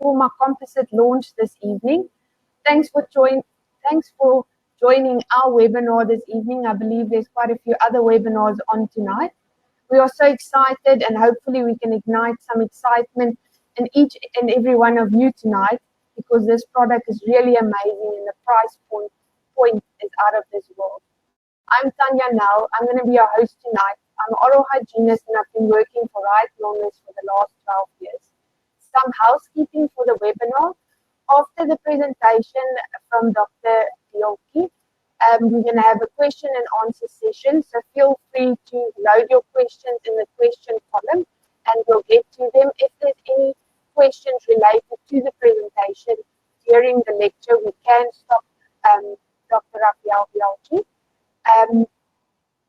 Forma Composite launch this evening. Thanks for joining our webinar this evening. I believe there's quite a few other webinars on tonight. We are so excited, and hopefully we can ignite some excitement in each and every one of you tonight, because this product is really amazing and the price point is out of this world. I'm Tanya now. I'm going to be your host tonight. I'm an oral hygienist and I've been working for Right Wellness for the last 12 years. Some housekeeping for the webinar. After the presentation from Dr. BEOLCHI, we're going to have a question and answer session. So feel free to load your questions in the question column and we'll get to them. If there's any questions related to the presentation during the lecture, we can stop Dr. RAFAEL BEOLCHI.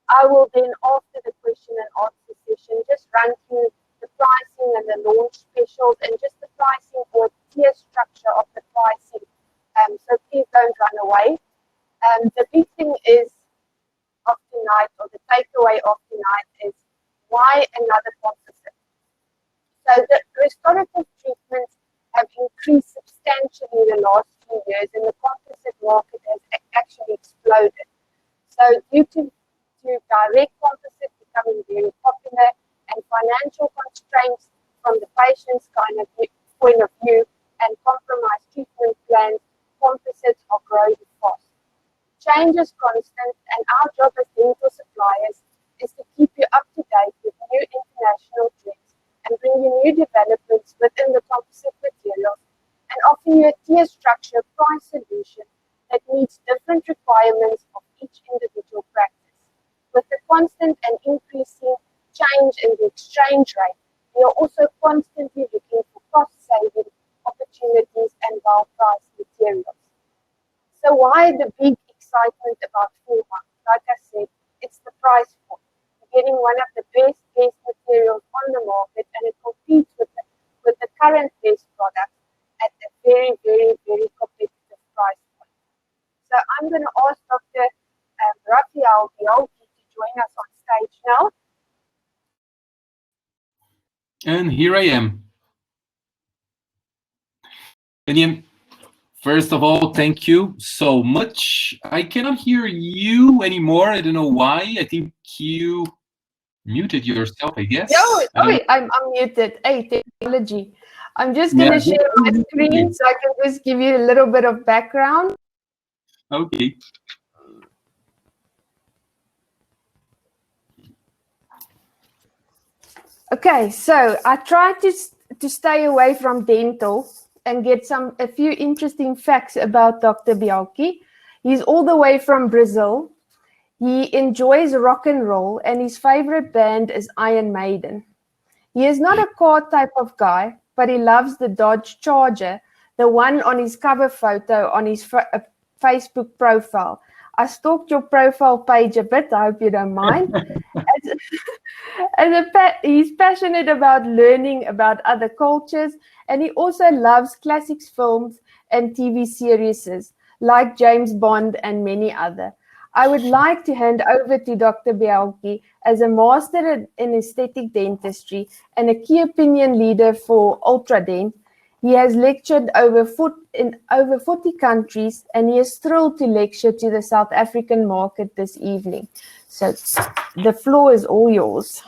I will then, after the question and answer session, just run through the pricing and the launch specials and just the pricing or tier structure of the pricing. So please don't run away. The big thing is of tonight, or the takeaway of tonight, is why another composite? So the restorative treatments have increased substantially in the last few years, and the composite market has actually exploded. So due to direct composite becoming very popular and financial constraints from the patient's point of view and compromised treatment plans, composites are growing fast. Change is constant, and our job as dental suppliers is to keep you up to date with new international trends and bring you new developments within the composite materials and offer you a tier structure price solution that meets different requirements of each individual practice. With the constant and increasing change in the exchange rate, we are also constantly looking for cost-saving opportunities and well-priced materials. So why the big excitement about Forma? Like I said, it's the price point. You're getting one of the best materials on the market, and it competes with the current best product at a very, very, very competitive price point. So I'm going to ask Dr. RAFAEL BEOLCHI to join us on stage now. And here I am. And first of all, thank you so much. I cannot hear you anymore. I don't know why. I think you muted yourself, I guess. I'm unmuted. Hey, technology. I'm just going to share my screen so I can just give you a little bit of background. Okay. Okay, so I tried to stay away from dental and get a few interesting facts about Dr. BEOLCHI. He's all the way from Brazil. He enjoys rock and roll, and his favorite band is Iron Maiden. He is not a car type of guy, but he loves the Dodge Charger, the one on his cover photo on his Facebook profile. I stalked your profile page a bit, I hope you don't mind. He's passionate about learning about other cultures, and he also loves classics films and TV series like James Bond and many other. I would like to hand over to Dr. BEOLCHI as a master in aesthetic dentistry and a key opinion leader for Ultradent. He has lectured in over 40 countries, and he is thrilled to lecture to the South African market this evening. So the floor is all yours.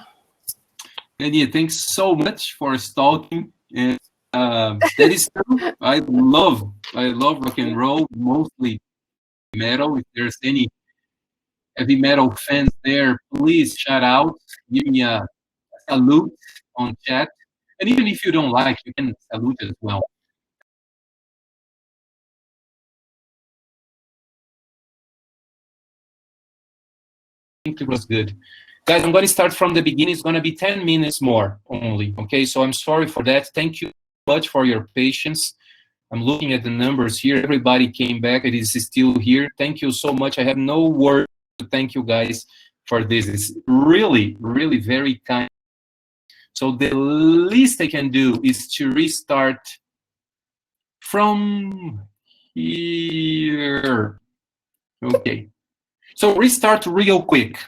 Nadia, thanks so much for stalking. That is true. I love rock and roll, mostly metal. If there's any heavy metal fans there, please shout out, give me a salute on chat. And even if you don't like, you can salute as well. I think it was good. Guys, I'm going to start from the beginning. It's going to be 10 minutes more only, okay? So I'm sorry for that. Thank you so much for your patience. I'm looking at the numbers here. Everybody came back. It is still here. Thank you so much. I have no words to thank you guys for this. It's really, really very kind. So the least I can do is to restart from here. Okay. So restart real quick.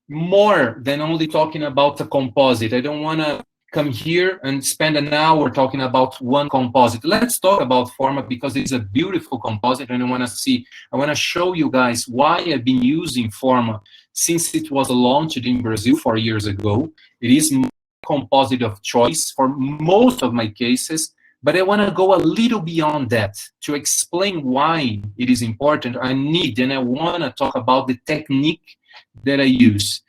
More than only talking about the composite. I don't want to come here and spend an hour talking about one composite. Let's talk about Forma because it's a beautiful composite, and I want to show you guys why I've been using Forma since it was launched in Brazil 4 years ago. It is my composite of choice for most of my cases, but I want to go a little beyond that. To explain why it is important, I want to talk about the technique that I use.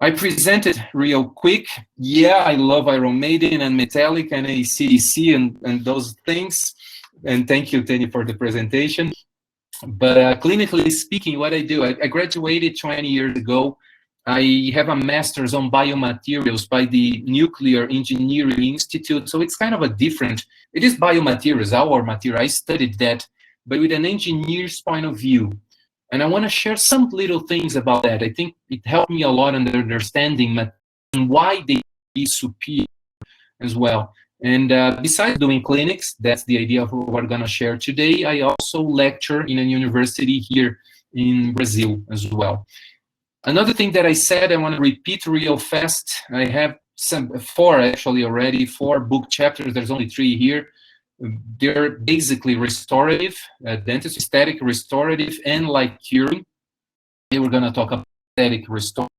I presented real quick. Yeah, I love Iron Maiden and Metallic and AC/DC and those things. And thank you, Tenny, for the presentation. But clinically speaking, what I do, I graduated 20 years ago. I have a master's on biomaterials by the Nuclear Engineering Institute. So it's kind of a different, it is biomaterials, our material. I studied that, but with an engineer's point of view. And I want to share some little things about that. I think it helped me a lot in understanding and why they be superior as well. And besides doing clinics, that's the idea of what we're going to share today. I also lecture in a university here in Brazil as well. Another thing that I said, I want to repeat real fast. I have four book chapters. There's only 3 here. They're basically restorative, dentistry, aesthetic, restorative, and like curing. Today we're going to talk about aesthetic restorative.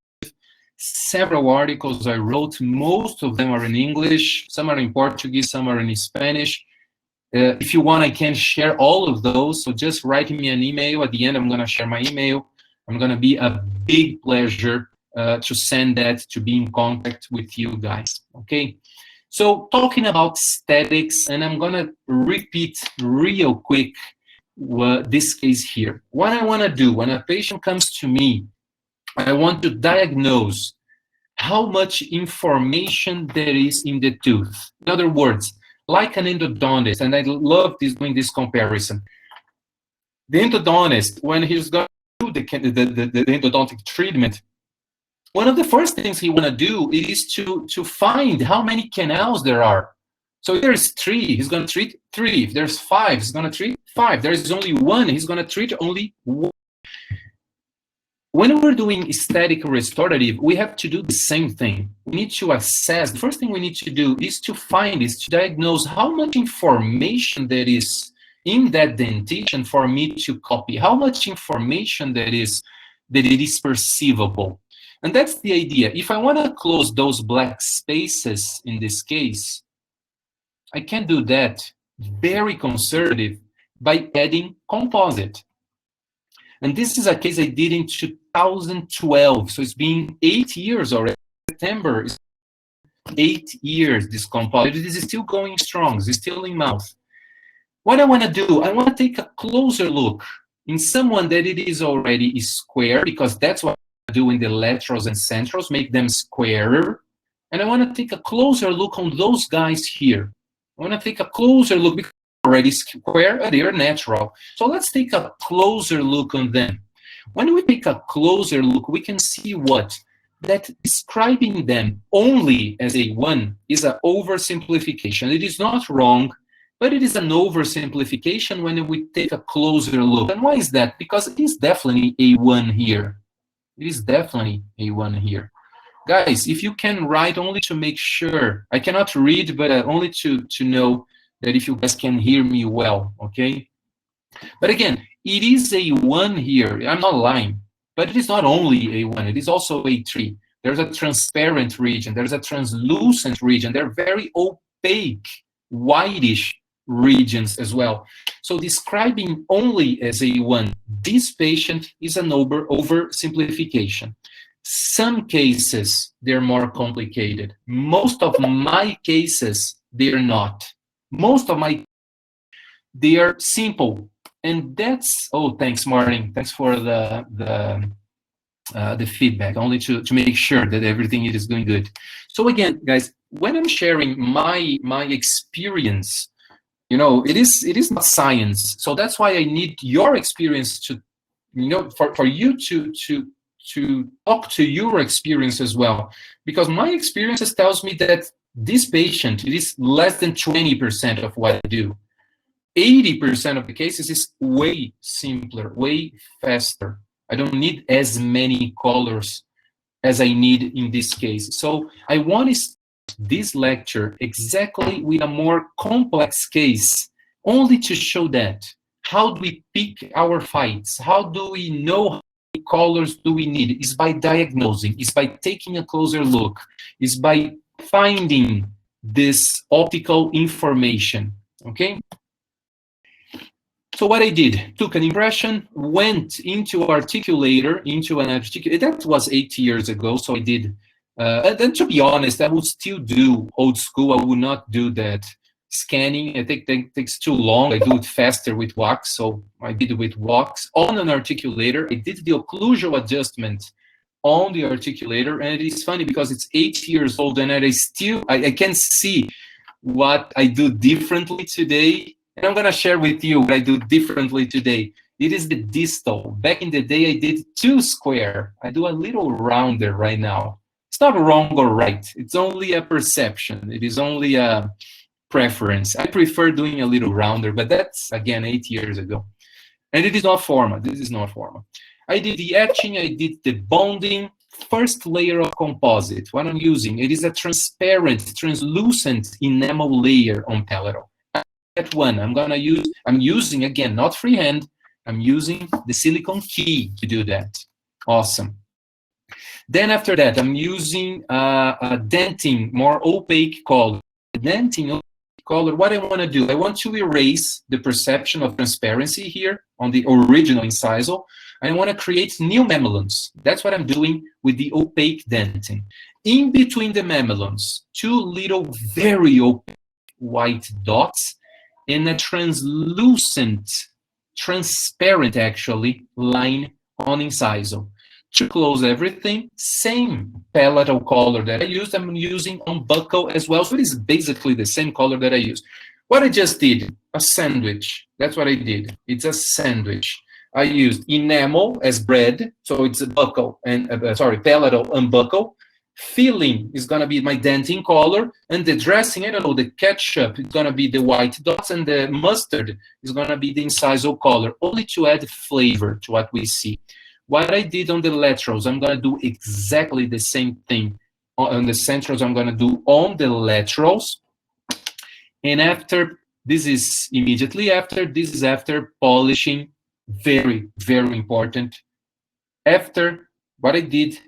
Several articles I wrote. Most of them are in English. Some are in Portuguese. Some are in Spanish. If you want, I can share all of those. So just write me an email. At the end, I'm going to share my email. I'm going to be a big pleasure to send that, to be in contact with you guys. Okay. So talking about aesthetics, and I'm going to repeat real quick this case here. What I want to do when a patient comes to me, I want to diagnose how much information there is in the tooth. In other words, like an endodontist, and I love doing this comparison. The endodontist, when he's going to do the endodontic treatment, one of the first things he want to do is to find how many canals there are. So if there's 3, he's going to treat 3. If there's 5, he's going to treat 5. There is only 1, he's going to treat only 1. When we're doing aesthetic restorative, we have to do the same thing. We need to assess. The first thing we need to do is to diagnose how much information there is in that dentition for me to copy, how much information that it is perceivable. And that's the idea. If I want to close those black spaces in this case, I can do that very conservative by adding composite. And this is a case I did in 2012. So it's been 8 years already. September is 8 years, this composite. It is still going strong. It's still in mouth. What I want to do, I want to take a closer look in someone that it is already square, because that's what I do in the laterals and centrals, make them squarer. And I want to take a closer look on those guys here. I want to take a closer look because they're already square and they're natural. So let's take a closer look on them. When we take a closer look, we can see that describing them only as a 1 is an oversimplification. It is not wrong, but it is an oversimplification when we take a closer look. And why is that? Because it is definitely a 1 here. It is definitely a 1 here. Guys, if you can write only to make sure, I cannot read, but only to know that if you guys can hear me well, okay? But again, it is a 1 here. I'm not lying, but it is not only a 1. It is also a 3. There's a transparent region. There's a translucent region. They're very opaque, whitish regions as well. So describing only as a 1, this patient is an oversimplification. Some cases, they're more complicated. Most of my cases, they're not. Most of my, they are simple. And that's, oh, thanks, Martin. Thanks for the feedback, only to make sure that everything is going good. So again, guys, when I'm sharing my experience, you know, it is not science. So that's why I need your experience to, you know, for you to talk to your experience as well. Because my experiences tells me that this patient, it is less than 20% of what I do. 80% of the cases is way simpler, way faster. I don't need as many colors as I need in this case. So I want to this lecture exactly with a more complex case, only to show that. How do we pick our fights? How do we know how many colors do we need? It's by diagnosing, it's by taking a closer look, it's by finding this optical information, okay? So what I did, took an impression, went into articulator, into an articulator. That was 8 years ago, so I did. And then to be honest, I would still do old school. I would not do that scanning. I think that takes too long. I do it faster with wax, so I did it with wax on an articulator. I did the occlusal adjustment on the articulator, and it is funny because it's 8 years old, and I can see what I do differently today. And I'm going to share with you what I do differently today. It is the distal. Back in the day, I did 2 square. I do a little rounder right now. It's not wrong or right. It's only a perception. It is only a preference. I prefer doing a little rounder, but that's, again, 8 years ago. And it is not Forma. This is not Forma. I did the etching. I did the bonding. First layer of composite. What I'm using, it is a transparent, translucent enamel layer on palatal. That one I'm using, again, not freehand, I'm using the silicone key to do that. Awesome. Then after that, I'm using a denting, more opaque color. Denting color, what I want to do, I want to erase the perception of transparency here on the original incisal. I want to create new mamelons. That's what I'm doing with the opaque denting. In between the mamelons, 2 little, very opaque white dots, in a translucent, transparent, actually, line on incisal. To close everything, same palatal color that I used, I'm using on buccal as well. So it is basically the same color that I used. What I just did, a sandwich. That's what I did. It's a sandwich. I used enamel as bread, so it's a buccal and, palatal and buccal. Filling is going to be my denting color, and the dressing, I don't know, the ketchup is going to be the white dots, and the mustard is going to be the incisal color, only to add flavor to what we see. What I did on the laterals, I'm going to do exactly the same thing. On the centrals, I'm going to do on the laterals. And after, this is immediately after, this is after polishing, very, very important. After what I did,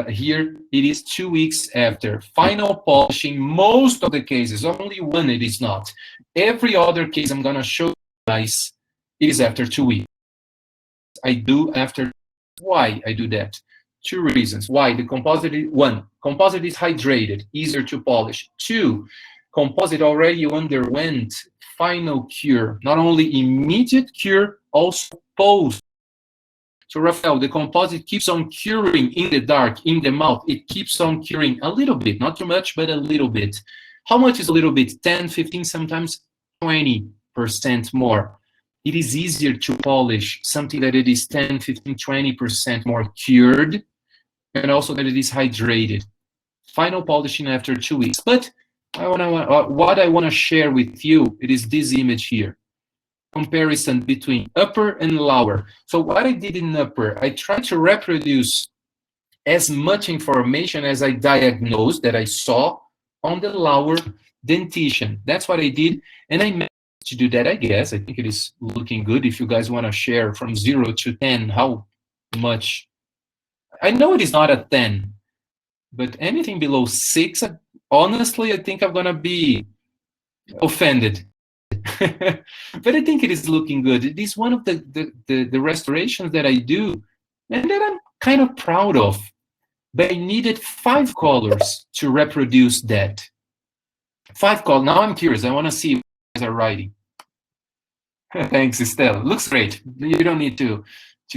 here, it is 2 weeks after. Final polishing, most of the cases, only one it is not. Every other case I'm going to show you guys, it is after 2 weeks. I do after. Why I do that? 2 reasons. Why? The composite is, 1, composite is hydrated, easier to polish. 2, composite already underwent final cure, not only immediate cure, also post. So Rafael, the composite keeps on curing in the dark, in the mouth. It keeps on curing a little bit, not too much, but a little bit. How much is a little bit? 10, 15, sometimes 20% more. It is easier to polish something that it is 10, 15, 20% more cured, and also that it is hydrated. Final polishing after 2 weeks. But what I want to share with you, it is this image here. Comparison between upper and lower. So what I did in upper, I tried to reproduce as much information as I diagnosed, that I saw on the lower dentition. That's what I did, and I managed to do that, I guess. I think it is looking good. If you guys want to share from 0 to 10, how much? I know it is not a 10, but anything below 6, honestly, I think I'm going to be offended. But I think it is looking good. It is one of the restorations that I do, and that I'm kind of proud of. But I needed 5 colors to reproduce that. 5 colors. Now I'm curious. I want to see what you guys are writing. Thanks, Estelle. Looks great. You don't need to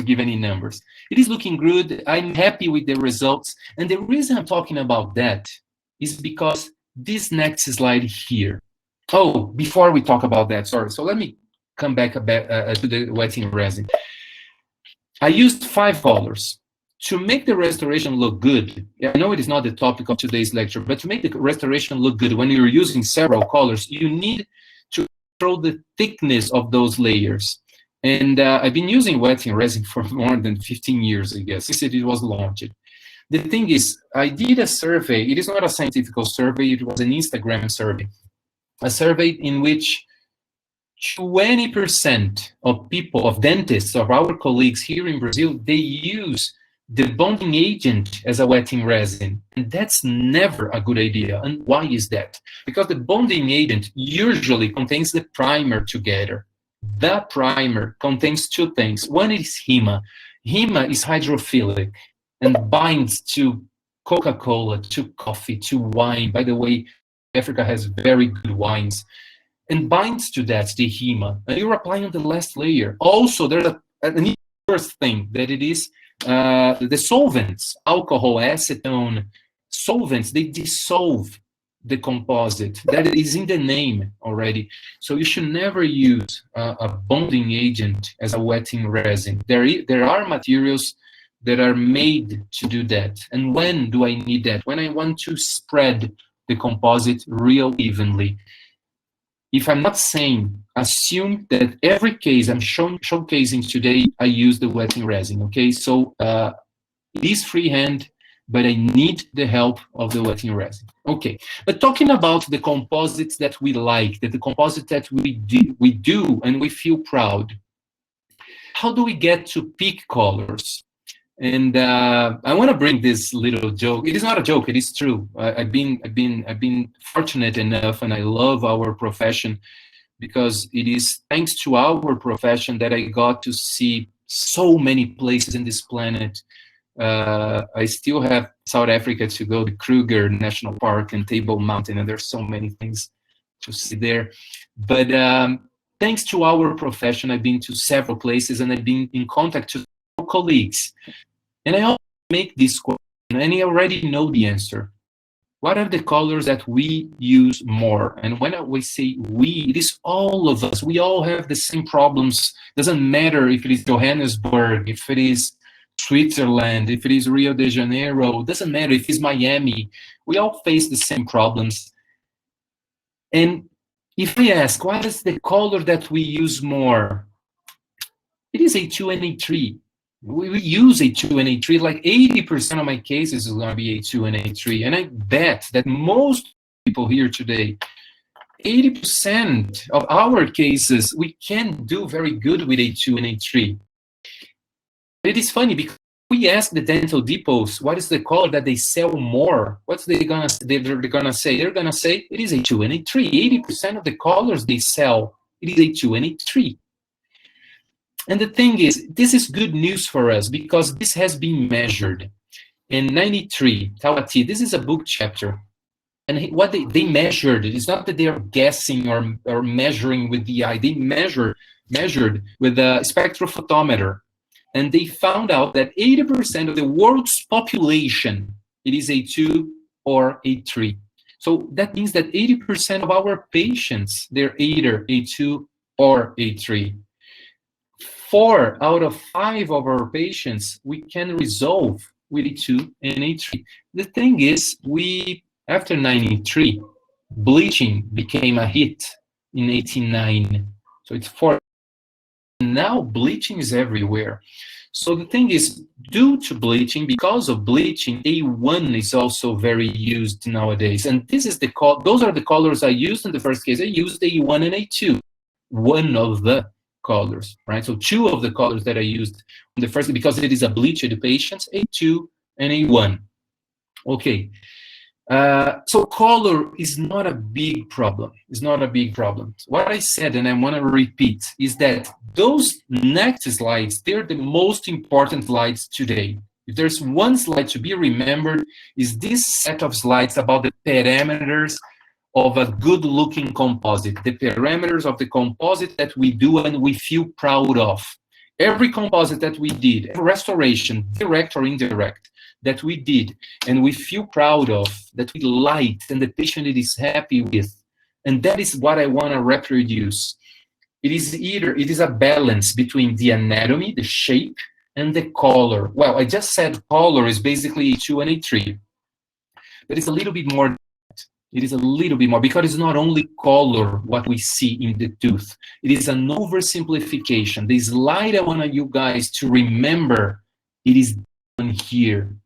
give any numbers. It is looking good. I'm happy with the results. And the reason I'm talking about that is because this next slide here. Oh, before we talk about that, sorry. So let me come back a bit, to the wetting resin. I used 5 colors. To make the restoration look good, I know it is not the topic of today's lecture, but to make the restoration look good, when you're using several colors, you need to control the thickness of those layers. And I've been using wetting resin for more than 15 years, I guess, since it was launched. The thing is, I did a survey. It is not a scientific survey. It was an Instagram survey. A survey in which 20% of people, of dentists, of our colleagues here in Brazil, they use the bonding agent as a wetting resin. And that's never a good idea. And why is that? Because the bonding agent usually contains the primer together. The primer contains two things. One is HEMA. HEMA is hydrophilic and binds to Coca-Cola, to coffee, to wine. By the way, Africa has very good wines. And binds to that, the HEMA. And you're applying on the last layer. Also, there's an first thing that it is the solvents, alcohol, acetone, solvents, they dissolve the composite. That is in the name already. So you should never use a bonding agent as a wetting resin. There are materials that are made to do that. And when do I need that? When I want to spread the composite real evenly. If I'm not saying, assume that every case I'm showcasing today, I use the wetting resin, okay? So it is freehand, but I need the help of the wetting resin. Okay, but talking about the composites that we like, the composite that we do and we feel proud, how do we get to peak colors? And I want to bring this little joke. It is not a joke. It is true. I've been fortunate enough, and I love our profession because it is thanks to our profession that I got to see so many places in this planet. I still have South Africa to go, the Kruger National Park and Table Mountain, and there's so many things to see there. But thanks to our profession, I've been to several places, and I've been in contact with colleagues. And I always make this question, and I already know the answer. What are the colors that we use more? And when we say we, it is all of us. We all have the same problems. Doesn't matter if it is Johannesburg, if it is Switzerland, if it is Rio de Janeiro, doesn't matter if it's Miami. We all face the same problems. And if I ask, what is the color that we use more? It is A2 and A3. We use A2 and A3, like 80% of my cases is going to be A2 and A3. And I bet that most people here today, 80% of our cases, we can do very good with A2 and A3. It is funny because we ask the dental depots, what is the color that they sell more? What's they're gonna say? They're gonna say it is A2 and A3. 80% of the colors they sell, it is A2 and A3. And the thing is, this is good news for us because this has been measured. In 93, Tawati, this is a book chapter. And what they measured, it's not that they are guessing or measuring with the eye. They measured with a spectrophotometer. And they found out that 80% of the world's population, it is A2 or A3. So that means that 80% of our patients, they're either A2 or A3. 4 out of 5 of our patients, we can resolve with A2 and A3. The thing is, after 93, bleaching became a hit in 89. So it's 4. Now bleaching is everywhere. So the thing is, due to bleaching, because of bleaching, A1 is also very used nowadays. And this is those are the colors I used in the first case. I used A1 and A2, one of the colors, right? So 2 of the colors that I used in the first, because it is a bleached patient, A2 and A1. Okay. So color is not a big problem. It's not a big problem. What I said, and I want to repeat, is that those next slides, they're the most important slides today. If there's one slide to be remembered, is this set of slides about the parameters of a good-looking composite, the parameters of the composite that we do and we feel proud of. Every composite that we did, restoration, direct or indirect, that we did and we feel proud of, that we liked and the patient is happy with. And that is what I want to reproduce. It is a balance between the anatomy, the shape, and the color. Well, I just said color is basically A2 and A3. But it's a little bit more. It is a little bit more, because it's not only color what we see in the tooth. It is an oversimplification. The slide I want you guys to remember, it is done here.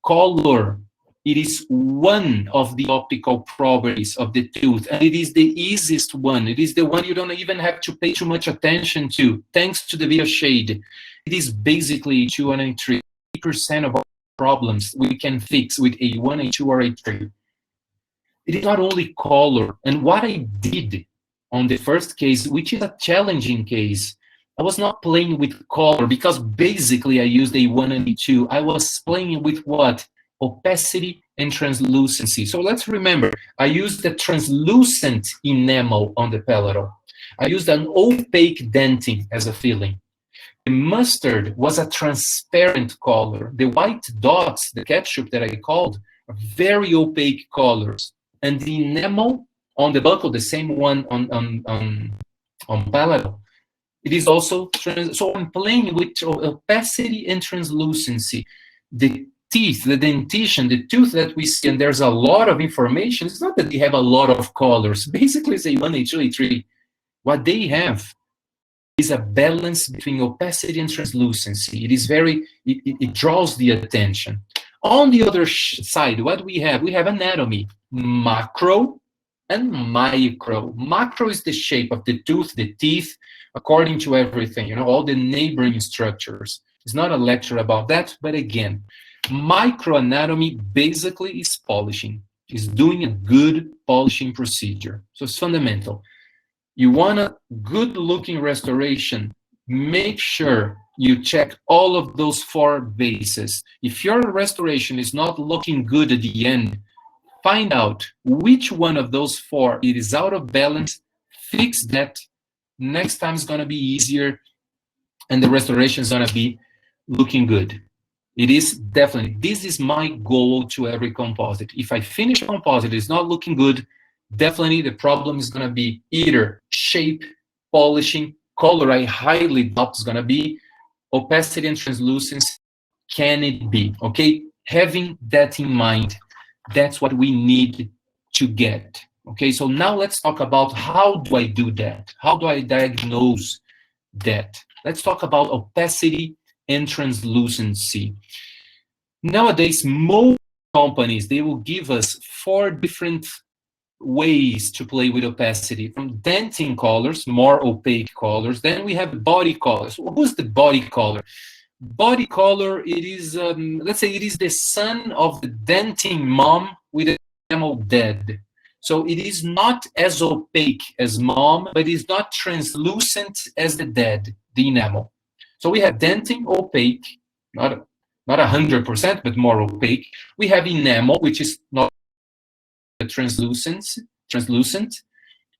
color, it is one of the optical properties of the tooth, and it is the easiest one. It is the one you don't even have to pay too much attention to, thanks to the video shade. It is basically A2 and A3. 80% of our problems we can fix with A1, A2, or A3. It is not only color. And what I did on the first case, which is a challenging case, I was not playing with color because basically I used A1 and A2. I was playing with what? Opacity and translucency. So let's remember, I used the translucent enamel on the palatal. I used an opaque denting as a filling. The mustard was a transparent color. The white dots, the ketchup that I called, are very opaque colors. And the enamel on the buccal, the same one on palatal, it is also so I'm playing with opacity and translucency. The teeth, the dentition, the tooth that we see, and there's a lot of information. It's not that they have a lot of colors. Basically, it's A1, A2, A3. What they have is a balance between opacity and translucency. It is it draws the attention. On the other side, what we have anatomy, macro and micro. Macro is the shape of the tooth, the teeth, according to everything, all the neighboring structures. It's not a lecture about that, but again, microanatomy basically is polishing, is doing a good polishing procedure. So it's fundamental. You want a good-looking restoration, make sure you check all of those 4 bases. If your restoration is not looking good at the end, find out which one of those 4 it is out of balance, fix that. Next time is going to be easier, and the restoration is going to be looking good. It is definitely, this is my goal to every composite. If I finish a composite, it's not looking good, definitely the problem is going to be either shape, polishing, color. I highly doubt is going to be opacity and translucency. Can it be? Okay, having that in mind, that's what we need to get. Okay, so now let's talk about how do I do that? How do I diagnose that? Let's talk about opacity and translucency. Nowadays, most companies, they will give us 4 different ways to play with opacity, from denting colors, more opaque colors. Then we have body colors. Who's the body color? Body color, it is, let's say it is the son of the denting mom with the enamel dead. So it is not as opaque as mom, but it's not translucent as the dead, the enamel. So we have denting, opaque, not 100%, but more opaque. We have enamel, which is not translucent.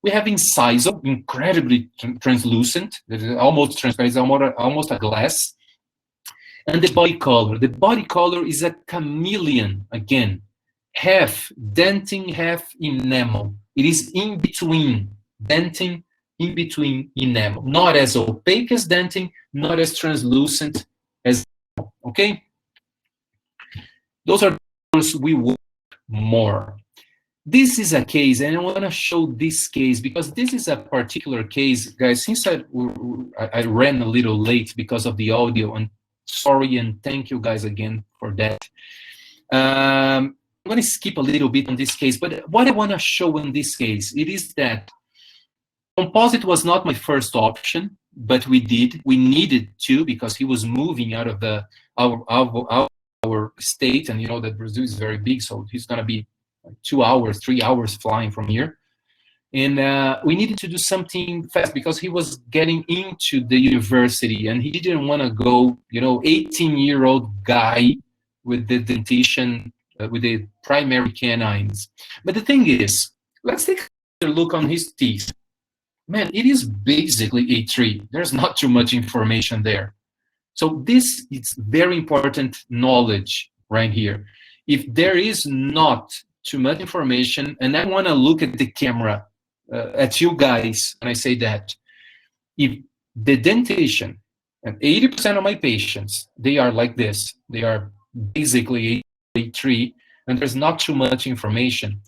We have incisal, incredibly translucent, almost transparent, almost a glass. And the body color. The body color is a chameleon, again, half denting, half enamel. It is in between denting, in between enamel. Not as opaque as denting, not as translucent as enamel, okay? Those are the colors we work more. This is a case, and I want to show this case because this is a particular case, guys. Since I ran a little late because of the audio, and sorry and thank you guys again for that. I'm going to skip a little bit on this case, but what I want to show in this case, it is that composite was not my first option, but we needed to, because he was moving out of our state, and you know that Brazil is very big, so he's going to be 2 hours, 3 hours flying from here. And we needed to do something fast because he was getting into the university and he didn't want to go, 18-year-old guy with the dentition, with the primary canines. But the thing is, let's take a look on his teeth. Man, it is basically A3. There's not too much information there. So this is very important knowledge right here. If there is not too much information, and I want to look at the camera, at you guys, when I say that, if the dentition, and 80% of my patients, they are like this, they are basically A3, and there's not too much information,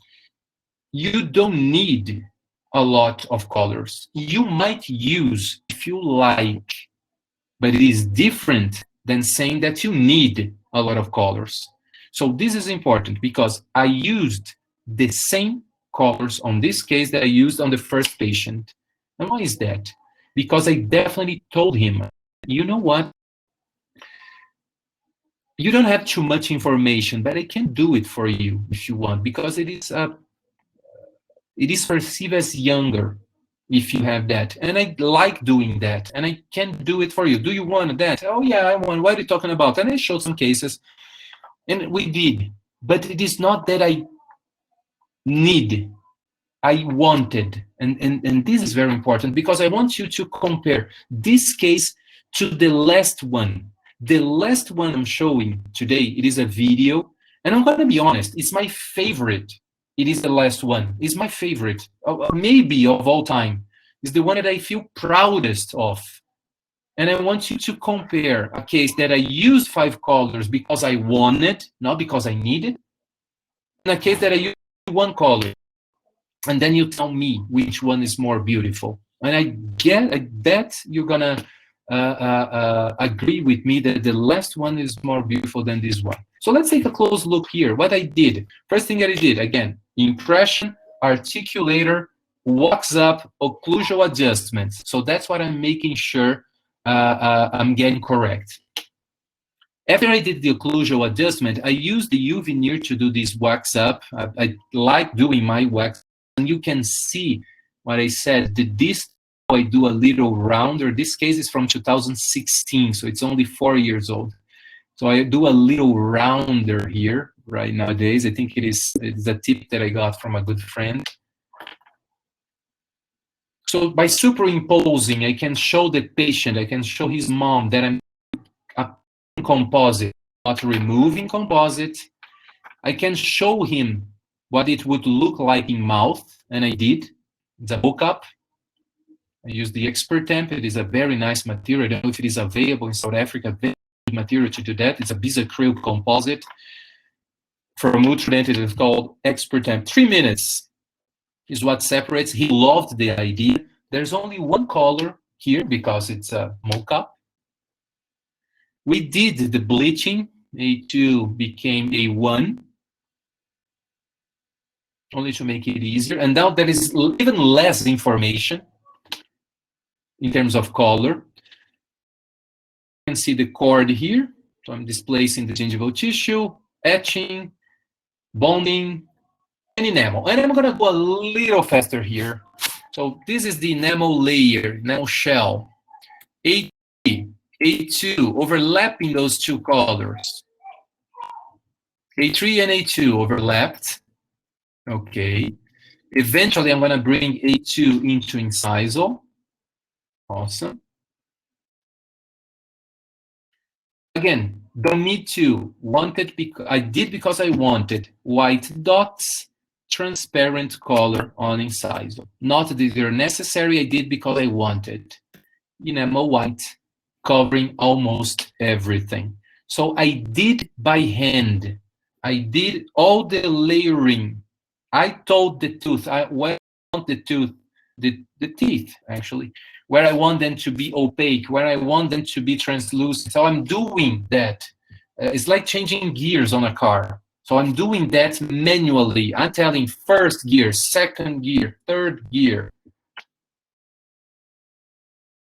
you don't need a lot of colors. You might use if you like, but it is different than saying that you need a lot of colors. So this is important because I used the same colors on this case that I used on the first patient. And why is that? Because I definitely told him, you know what? You don't have too much information, but I can do it for you if you want, because it is perceived as younger if you have that. And I like doing that, and I can do it for you. Do you want that? Oh yeah, I want. What are you talking about? And I showed some cases, and we did. But it is not that I need, I wanted. And this is very important, because I want you to compare this case to the last one. The last one I'm showing today, it is a video, and I'm going to be honest, it's my favorite. It is the last one. It's my favorite, maybe of all time. It's the one that I feel proudest of. And I want you to compare a case that I used 5 colors because I wanted, not because I needed, and a case that I used 1 color. And then you tell me which one is more beautiful. And I get that you're gonna agree with me that the last one is more beautiful than this one. So let's take a close look here. What I did, first thing that I did, again, impression, articulator, walks up, occlusal adjustments. So that's what I'm making sure I'm getting correct. After I did the occlusal adjustment, I used the UV veneer to do this wax up. I like doing my wax. And you can see what I said, this I do a little rounder. This case is from 2016, so it's only 4 years old. So I do a little rounder here right nowadays. I think it's a tip that I got from a good friend. So by superimposing, I can show the patient, I can show his mom that I'm applying composite, not removing composite. I can show him what it would look like in mouth, and I did. It's a book-up. I used the Expert Temp. It is a very nice material. I don't know if it is available in South Africa. Very good material to do that. It's a bisacryl composite from Ultradent. It is called Expert Temp. 3 minutes is what separates. He loved the idea. There's only 1 color here because it's a mock-up. We did the bleaching. A2 became A1. Only to make it easier. And now there is even less information in terms of color. You can see the cord here. So I'm displacing the gingival tissue, etching, bonding, and enamel. And I'm going to go a little faster here. So this is the enamel layer, enamel shell. A3, A2, overlapping those 2 colors. A3 and A2 overlapped. Okay. Eventually, I'm going to bring A2 into incisal. Awesome. Again, don't need to. Wanted because I did because I wanted. White dots, transparent color on incisal. Not that they're necessary. I did because I wanted. Enamel white, covering almost everything. So I did by hand. I did all the layering. I told the tooth, where I want the tooth, the teeth, actually, where I want them to be opaque, where I want them to be translucent. So I'm doing that. It's like changing gears on a car. So I'm doing that manually. I'm telling first gear, second gear, third gear.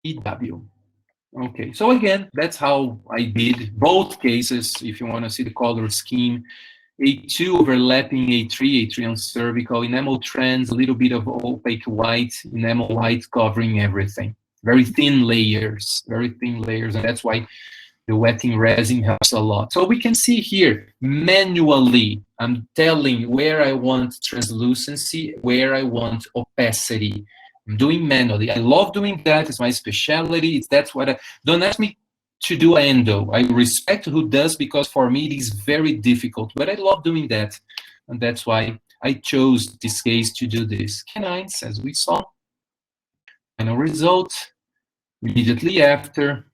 EW. Okay, so again, that's how I did both cases. If you want to see the color scheme, A2 overlapping A3, A3 on cervical, enamel trans, a little bit of opaque white, enamel white covering everything. Very thin layers, and that's why the wetting resin helps a lot. So we can see here, manually, I'm telling where I want translucency, where I want opacity. I'm doing manually. I love doing that. It's my specialty. That's what don't ask me to do endo. I respect who does, because for me it is very difficult, but I love doing that. And that's why I chose this case to do this. Canines, as we saw. Final result, immediately after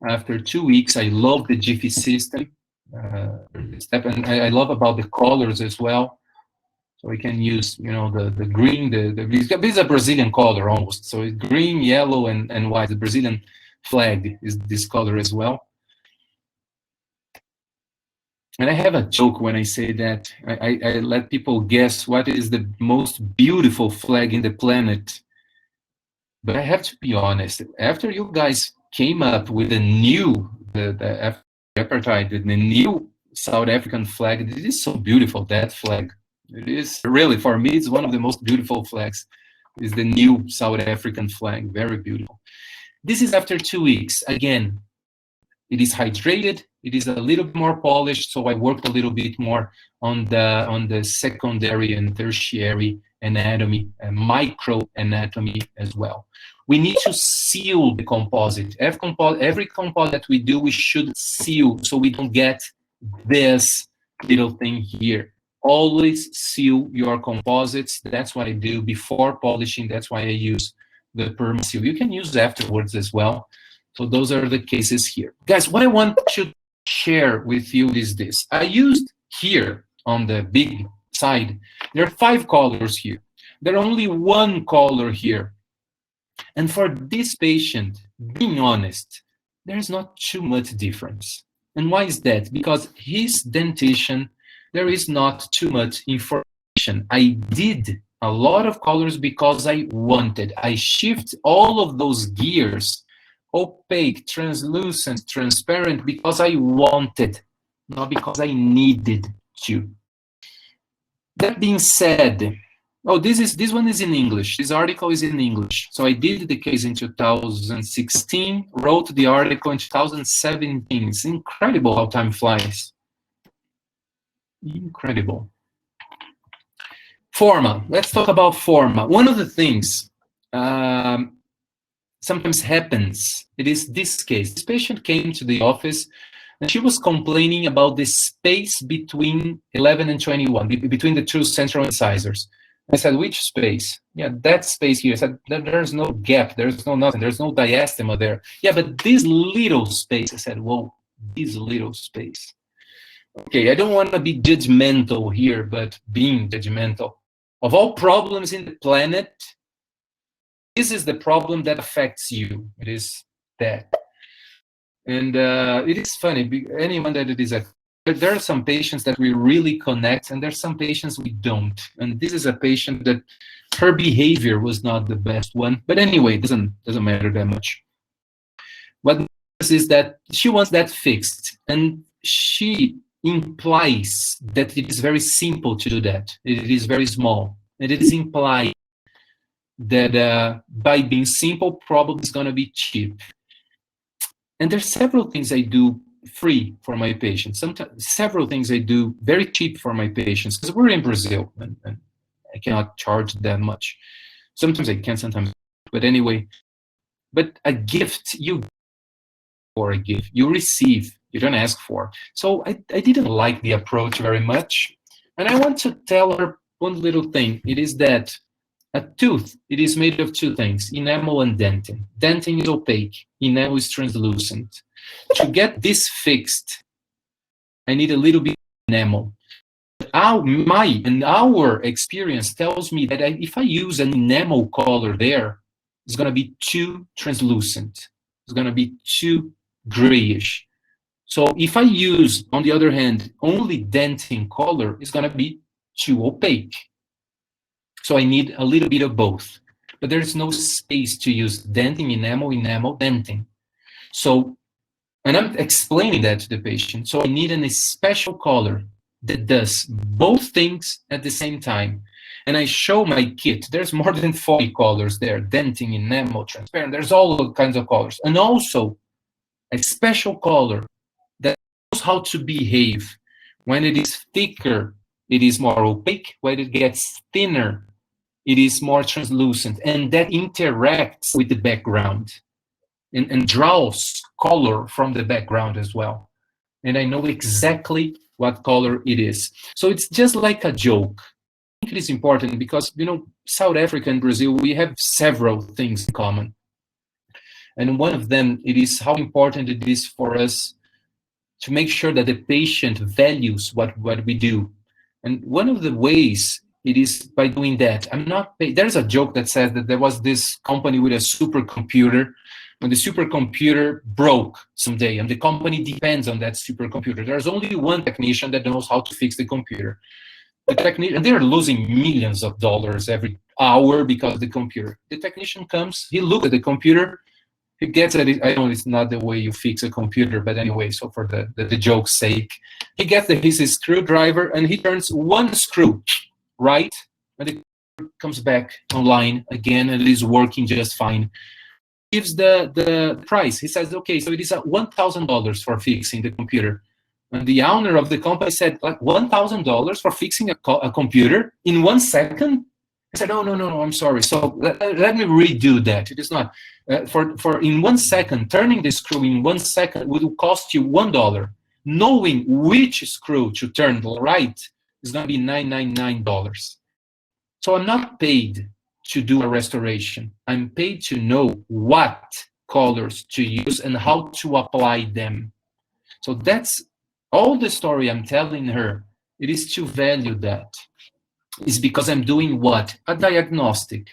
2 weeks, I love the Jiffy system. And I love about the colors as well. So we can use, the green, this is a Brazilian color almost. So it's green, yellow, and white. The Brazilian flag is this color as well. And I have a joke when I say that. I let people guess what is the most beautiful flag in the planet. But I have to be honest, after you guys came up with the new, the apartheid, the new South African flag, it is so beautiful, that flag. It is really, for me, it's one of the most beautiful flags, is the new South African flag, very beautiful. This is after 2 weeks. Again, it is hydrated, it is a little bit more polished, so I worked a little bit more on the secondary and tertiary anatomy, and micro anatomy as well. We need to seal the composite. Every composite that we do, we should seal so we don't get this little thing here. Always seal your composites. That's what I do before polishing. That's why I use the perma seal. You can use afterwards as well. So those are the cases here. Guys, what I want to share with you is this. I used here on the big side, there are 5 colors here. There are only 1 color here. And for this patient, being honest, there's not too much difference. And why is that? Because his dentition, there is not too much information. I did a lot of colors because I wanted. I shift all of those gears, opaque, translucent, transparent, because I wanted, not because I needed to. That being said, oh, this one is in English. This article is in English. So I did the case in 2016, wrote the article in 2017. It's incredible how time flies. Incredible. Forma. Let's talk about forma. One of the things sometimes happens, it is this case. This patient came to the office and she was complaining about the space between 11 and 21, between the 2 central incisors. I said, which space? Yeah, that space here. I said, there's no gap, there's no nothing, there's no diastema there. Yeah, but this little space. I said, whoa, this little space. Okay, I don't want to be judgmental here, but being judgmental. Of all problems in the planet, this is the problem that affects you. It is that. And it is funny, anyone that it is a, there are some patients that we really connect, and there's some patients we don't. And this is a patient that her behavior was not the best one. But anyway, it doesn't matter that much. What matters is that she wants that fixed. And she implies that it is very simple to do that. It is very small. And it is implied that by being simple, probably is going to be cheap. And there's several things I do free for my patients. Sometimes several things I do very cheap for my patients, because we're in Brazil and I cannot charge that much. Sometimes I can, sometimes, but anyway. But a gift, you for a gift, you receive, you don't ask for. So I didn't like the approach very much. And I want to tell her one little thing. It is that a tooth, it is made of 2 things, enamel and dentin. Dentin is opaque, enamel is translucent. To get this fixed, I need a little bit of enamel. Our experience tells me that if I use an enamel color there, it's going to be too translucent. It's going to be too grayish. So if I use, on the other hand, only dentin color, it's going to be too opaque. So I need a little bit of both. But there's no space to use dentin, enamel, dentin. So, and I'm explaining that to the patient. So I need a special color that does both things at the same time. And I show my kit. There's more than 40 colors there. Dentin, enamel, transparent. There's all kinds of colors. And also a special color that knows how to behave. When it is thicker, it is more opaque. When it gets thinner, it is more translucent. And that interacts with the background and draws color from the background as well. And I know exactly what color it is. So it's just like a joke. I think it is important because, you know, South Africa and Brazil, we have several things in common. And one of them, it is how important it is for us to make sure that the patient values what we do. And one of the ways it is by doing that. There's a joke that says that there was this company with a supercomputer when the supercomputer broke someday, and the company depends on that supercomputer. There's only one technician that knows how to fix the computer. The technician, and they're losing millions of dollars every hour because of the computer. The technician comes, he looks at the computer, he gets at it. I know it's not the way you fix a computer, but anyway, so for the joke's sake, he gets his screwdriver and he turns one screw, right? And it comes back online again and it is working just fine. Gives the price. He says, okay, so it is $1,000 for fixing the computer. And the owner of the company said, like, $1,000 for fixing a computer in 1 second? I said, oh, no, I'm sorry. So let me redo that. It is not. For in 1 second, turning the screw in 1 second will cost you $1. Knowing which screw to turn right is going to be $999. So I'm not paid to do a restoration. I'm paid to know what colors to use and how to apply them. So that's all the story I'm telling her. It is to value that. It's because I'm doing what? A diagnostic.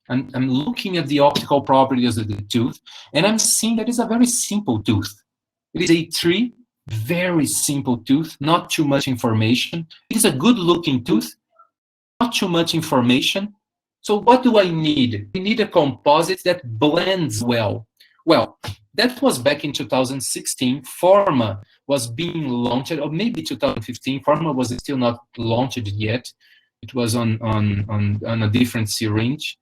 I'm looking at the optical properties of the tooth, and I'm seeing that it's a very simple tooth. It is a very simple tooth, not too much information. It is a good-looking tooth, not too much information. So what do I need? I need a composite that blends well. Well, that was back in 2016. Forma was being launched, or maybe 2015. Forma was still not launched yet. It was on a different syringe.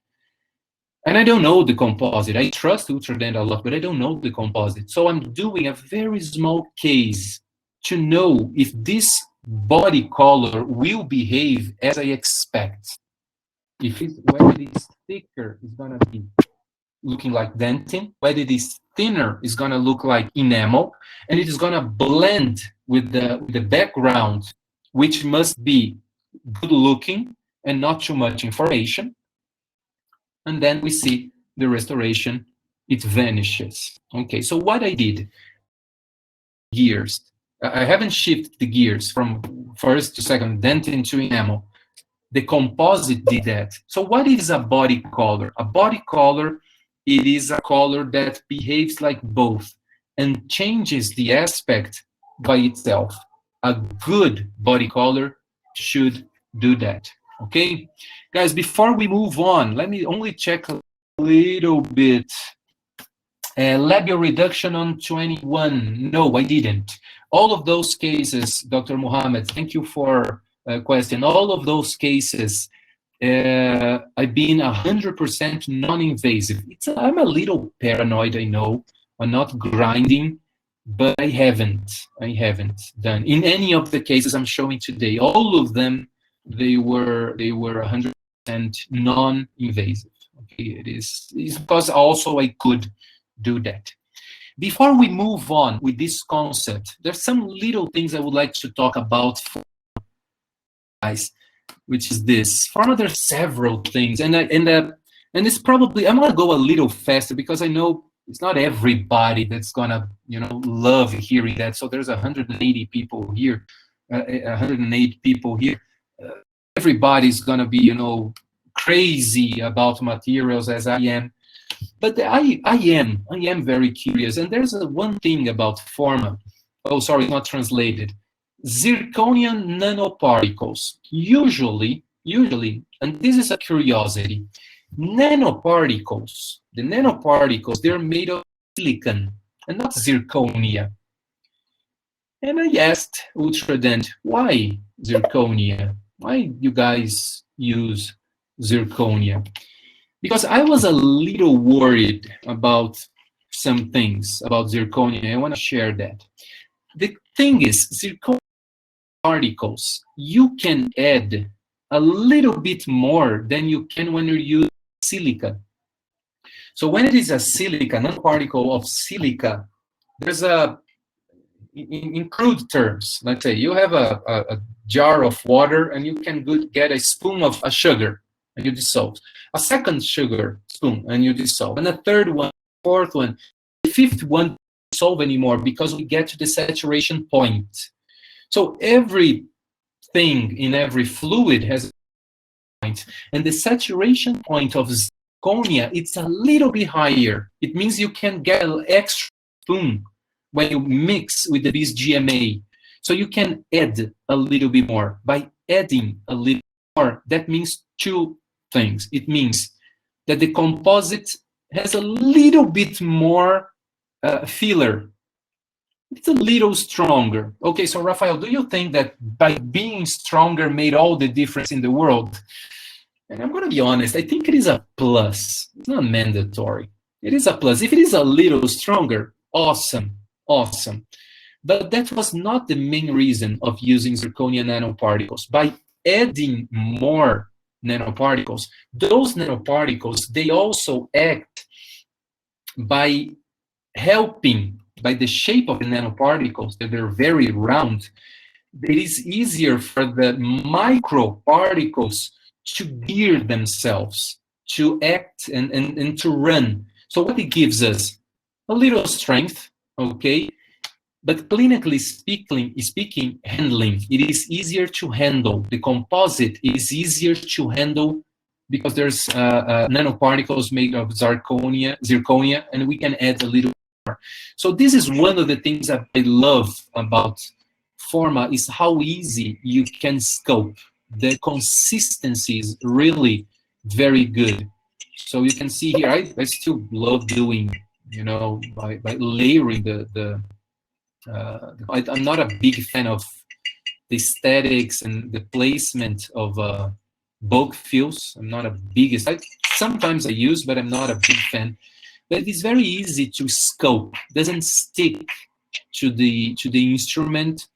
And I don't know the composite. I trust Ultradent a lot, but I don't know the composite. So I'm doing a very small case to know if this body color will behave as I expect. Whether it is thicker, it's going to be looking like dentin. Whether it is thinner, it's going to look like enamel. And it is going to blend with the background, which must be good looking and not too much information. And then we see the restoration, it vanishes. Okay, so what I did, gears. I haven't shifted the gears from first to second, dentin to enamel. The composite did that. So what is a body color? A body color, it is a color that behaves like both and changes the aspect by itself. A good body color should do that. Okay? Guys, before we move on, let me only check a little bit. Labial reduction on 21. No, I didn't. All of those cases, Dr. Muhammad, thank you for question. All of those cases, I've been 100% non-invasive. I'm a little paranoid, I know. I'm not grinding, but I haven't done. In any of the cases I'm showing today, all of them, they were 100% non-invasive. Okay, it's because also I could do that. Before we move on with this concept, there's some little things I would like to talk about, guys, which is this. Forma, there's several things, and it's probably, I'm gonna go a little faster because I know it's not everybody that's gonna love hearing that. So there's 180 people here, 108 people here. Everybody's gonna be crazy about materials as I am. But I am very curious, and there's one thing about Forma. Oh, sorry, not translated. Zirconian nanoparticles. Usually, and this is a curiosity, nanoparticles, they're made of silicon and not zirconia. And I asked Ultradent, why zirconia? Why you guys use zirconia? Because I was a little worried about some things about zirconia. I want to share that. The thing is, zirconia particles, you can add a little bit more than you can when you use silica. So when it is a silica, nanoparticle of silica, there's in crude terms, let's say you have a jar of water and you can get a spoon of a sugar and you dissolve. A second sugar spoon and you dissolve. And a third one, fourth one, the fifth one, don't dissolve anymore because we get to the saturation point. So everything in every fluid has a point. And the saturation point of zirconia, it's a little bit higher. It means you can get an extra spoon when you mix with the BSGMA. So you can add a little bit more. By adding a little more, that means two things. It means that the composite has a little bit more filler. It's a little stronger. Okay, so Rafael, do you think that by being stronger made all the difference in the world? And I'm going to be honest, I think it is a plus. It's not mandatory. It is a plus. If it is a little stronger, awesome, awesome. But that was not the main reason of using zirconia nanoparticles. By adding more nanoparticles, those nanoparticles, they also act by helping, by the shape of the nanoparticles, that they're very round, it is easier for the microparticles to gear themselves, to act and to run. So what it gives us? A little strength, okay? But clinically speaking, handling, it is easier to handle. The composite is easier to handle because there's nanoparticles made of zirconia, and we can add a little more. So this is one of the things that I love about Forma, is how easy you can scope. The consistency is really very good. So you can see here, I still love doing, you know, by layering I'm not a big fan of the aesthetics and the placement of bulk fills. I'm not a biggest. Sometimes I use, but I'm not a big fan. But it's very easy to scope. Doesn't stick to the instrument.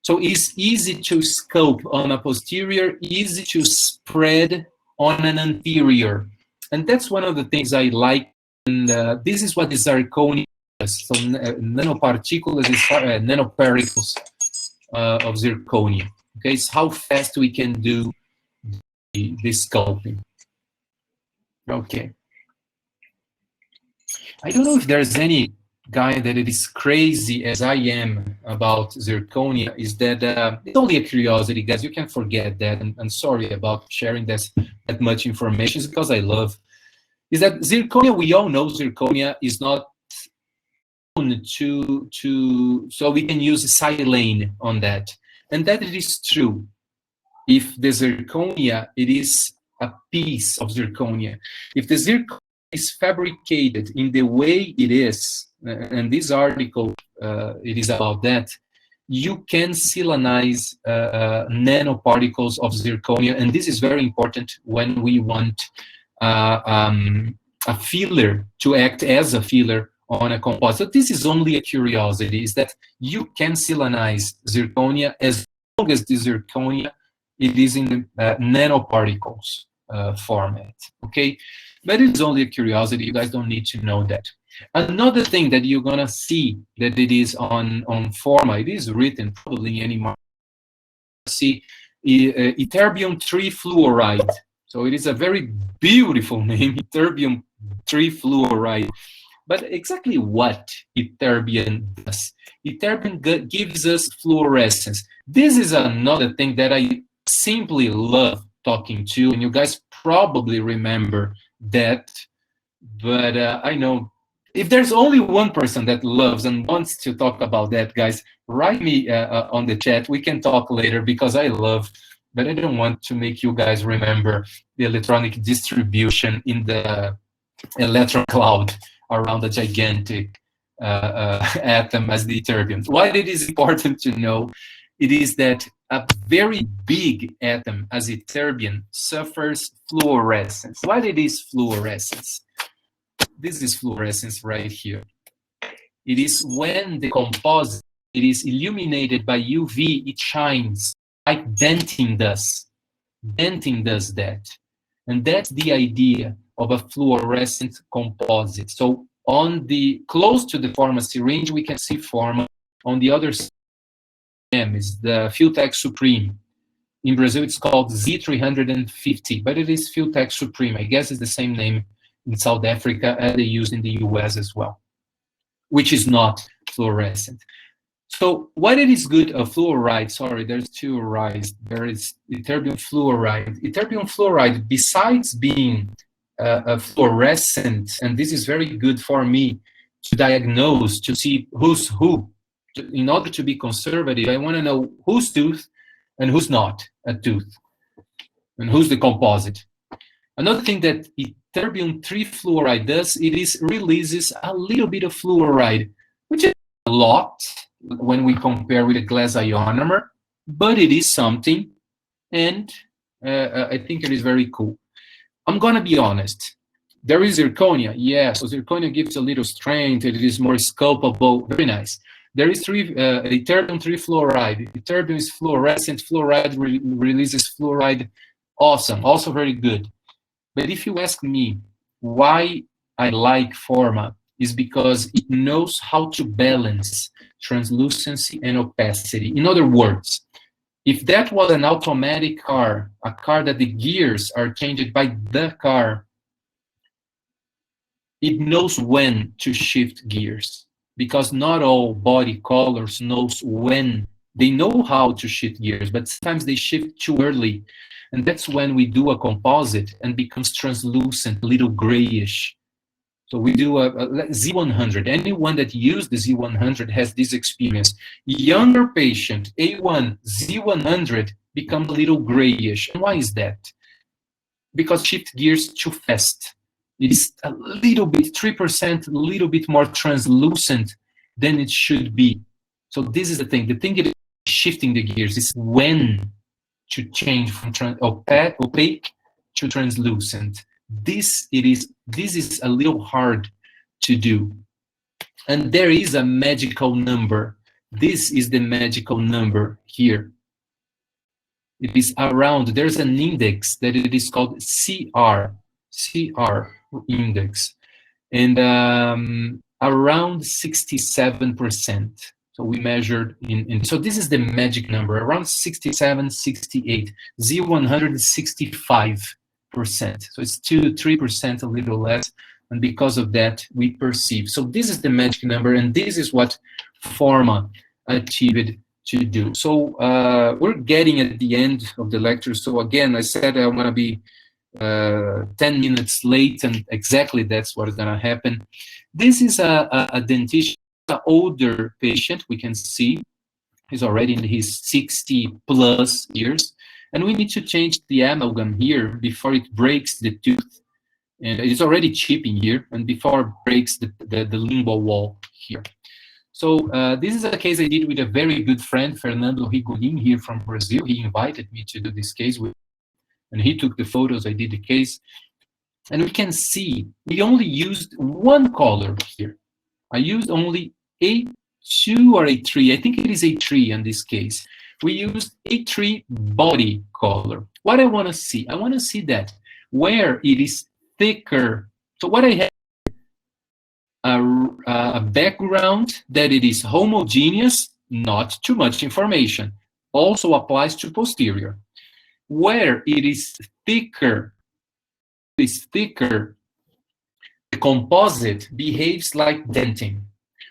So it's easy to scope on a posterior, easy to spread on an anterior. And that's one of the things I like. And this is what the zirconia is. So nanoparticles is nanoparticles of zirconia. Okay, it's how fast we can do the sculpting. Okay. I don't know if there's any guy that it is crazy as I am about zirconia. Is that it's only a curiosity, guys. You can forget that. And I'm sorry about sharing that much information. It's because I love. Is that zirconia? We all know zirconia is not so we can use silane on that, and that it is true. If the zirconia, it is a piece of zirconia. If the zirconia is fabricated in the way it is, and this article it is about that, you can silanize nanoparticles of zirconia, and this is very important when we want a filler to act as a filler on a composite. This is only a curiosity, is that you can silanize zirconia as long as the zirconia it is in the nanoparticles format, okay? But it's only a curiosity. You guys don't need to know that. Another thing that you're gonna see that it is on Forma, it is written probably anymore. See, ytterbium trifluoride. So it is a very beautiful name, ytterbium trifluoride. But exactly what ytterbium does? Ytterbium gives us fluorescence. This is another thing that I simply love talking to, and you guys probably remember that. But I know if there's only one person that loves and wants to talk about that, guys, write me on the chat. We can talk later because I love, but I don't want to make you guys remember the electronic distribution in the electron cloud around a gigantic atom as the ytterbium. Why it is important to know, it is that a very big atom as ytterbium suffers fluorescence. What it is fluorescence? This is fluorescence right here. It is when the composite it is illuminated by UV, it shines like dentin does. Dentin does that. And that's the idea of a fluorescent composite. So on the close to the Forma syringe, we can see Forma. On the other side is the Filtech Supreme. In Brazil, it's called Z350, but it is Filtech Supreme. I guess it's the same name in South Africa as they use in the US as well, which is not fluorescent. So what it is good of fluoride, sorry, there's two rides. There is ytterbium fluoride. Ytterbium fluoride, besides being fluorescent, and this is very good for me to diagnose, to see who's who. In order to be conservative, I want to know whose tooth and who's not a tooth, and who's the composite. Another thing that ytterbium 3-fluoride does, it is releases a little bit of fluoride, which is a lot when we compare with a glass ionomer, but it is something, and I think it is very cool. I'm going to be honest. There is zirconia, yeah, so zirconia gives a little strength, it is more sculptable, very nice. There is ytterbium 3-fluoride. Ytterbium is fluorescent, fluoride releases fluoride, awesome, also very good. But if you ask me why I like Forma, is because it knows how to balance translucency and opacity. In other words, if that was an automatic car, a car that the gears are changed by the car, it knows when to shift gears, because not all body colors knows when. They know how to shift gears, but sometimes they shift too early. And that's when we do a composite and becomes translucent, a little grayish. So we do a Z100. Anyone that used the Z100 has this experience. Younger patient, A1, Z100, becomes a little grayish. And why is that? Because shift gears too fast. It is a little bit, 3%, a little bit more translucent than it should be. So this is the thing. The thing that is shifting the gears is when to change from opaque to translucent. This is a little hard to do. And there is a magical number. This is the magical number here. It is around, there's an index that it is called CR index, and around 67%. So we measured so this is the magic number, around 67, 68, Z100 is 65%. So it's 2-3%, a little less, and because of that, we perceive. So this is the magic number, and this is what Forma achieved to do. So we're getting at the end of the lecture. So again, I said I'm going to be 10 minutes late, and exactly that's what is going to happen. This is a dentist, an older patient. We can see he's already in his 60+ years, and we need to change the amalgam here before it breaks the tooth, and it's already chipping here, and before it breaks the lingual wall here. So this is a case I did with a very good friend, Fernando Rigolin, here from Brazil. He invited me to do this case with, and he took the photos. I did the case, and we can see we only used one color here. I used only A2 or A3. I think it is A3 in this case. We used A3 body color. What I want to see, I want to see that where it is thicker. So what I have, a background that it is homogeneous, not too much information. Also applies to posterior. Where it is thicker, the composite behaves like dentin.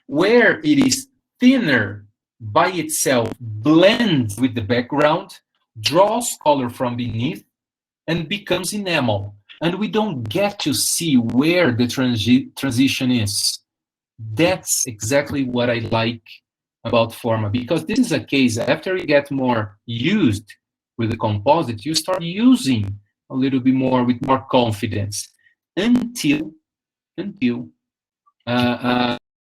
Where it is thinner by itself, blends with the background, draws color from beneath, and becomes enamel. And we don't get to see where the transition is. That's exactly what I like about Forma, because this is a case, after you get more used with the composite, you start using a little bit more with more confidence until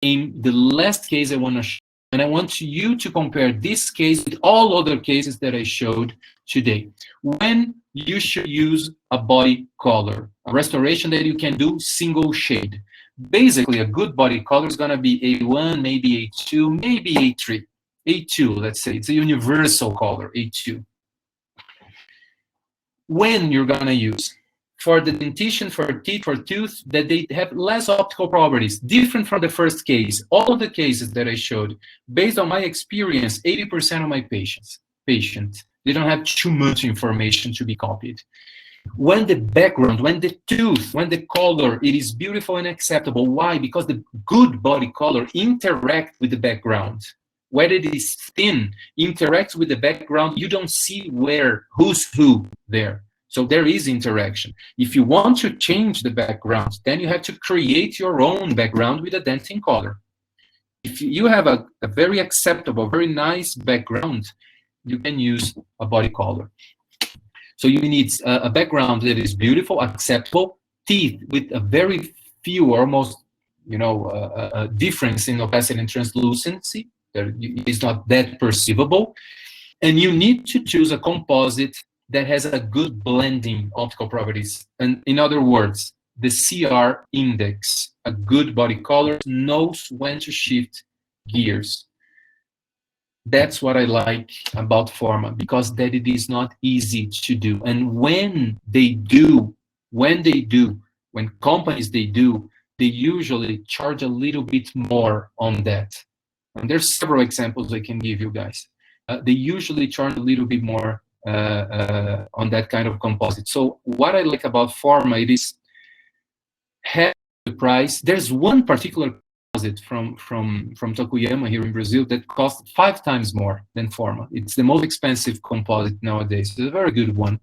in the last case I want to show. And I want you to compare this case with all other cases that I showed today. When you should use a body color, a restoration that you can do single shade. Basically, a good body color is going to be A1, maybe A2, maybe A3. A2, let's say. It's a universal color, A2. When you're going to use. For the dentition, for teeth, for tooth, that they have less optical properties, different from the first case. All of the cases that I showed, based on my experience, 80% of my patients, they don't have too much information to be copied. When the background, when the tooth, when the color, it is beautiful and acceptable. Why? Because the good body color interacts with the background. Whether it is thin, interacts with the background, you don't see who's who there. So there is interaction. If you want to change the background, then you have to create your own background with a dentin color. If you have a very acceptable, very nice background, you can use a body color. So you need a background that is beautiful, acceptable, teeth with a very few, almost, a difference in opacity and translucency. It's not that perceivable. And you need to choose a composite that has a good blending optical properties. And in other words, the CR index, a good body color, knows when to shift gears. That's what I like about Forma, because that it is not easy to do. And when companies do, they usually charge a little bit more on that. And there's several examples I can give you guys. They usually charge a little bit more on that kind of composite. So what I like about Forma, it is half the price. There's one particular composite from Tokuyama here in Brazil that costs 5 times more than Forma. It's the most expensive composite nowadays. It's a very good one,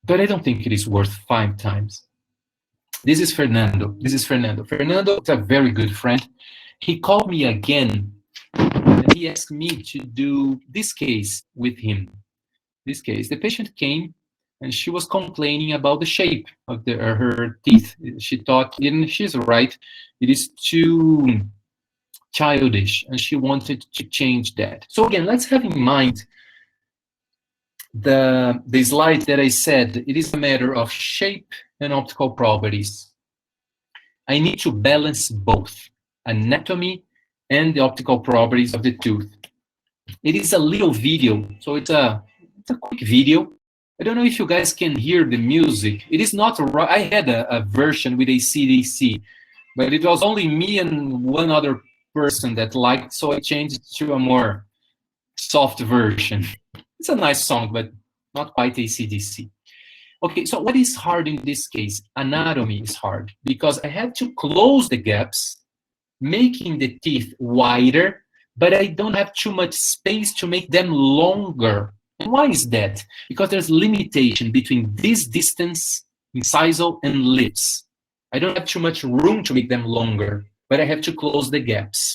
but I don't think it is worth 5 times. This is Fernando. Fernando is a very good friend. He called me again, and he asked me to do this case with him. This case, the patient came, and she was complaining about the shape of her teeth. She thought, and she's right, it is too childish, and she wanted to change that. So again, let's have in mind the slide that I said. It is a matter of shape and optical properties. I need to balance both anatomy and the optical properties of the tooth. It is a little video, so it's a quick video. I don't know if you guys can hear the music. It is not, I had a version with a CDC, but it was only me and one other person that liked, so I changed it to a more soft version. It's a nice song, but not quite a CDC. Okay, so what is hard in this case? Anatomy is hard, because I had to close the gaps, making the teeth wider, but I don't have too much space to make them longer. And why is that? Because there's limitation between this distance, incisal, and lips. I don't have too much room to make them longer, but I have to close the gaps.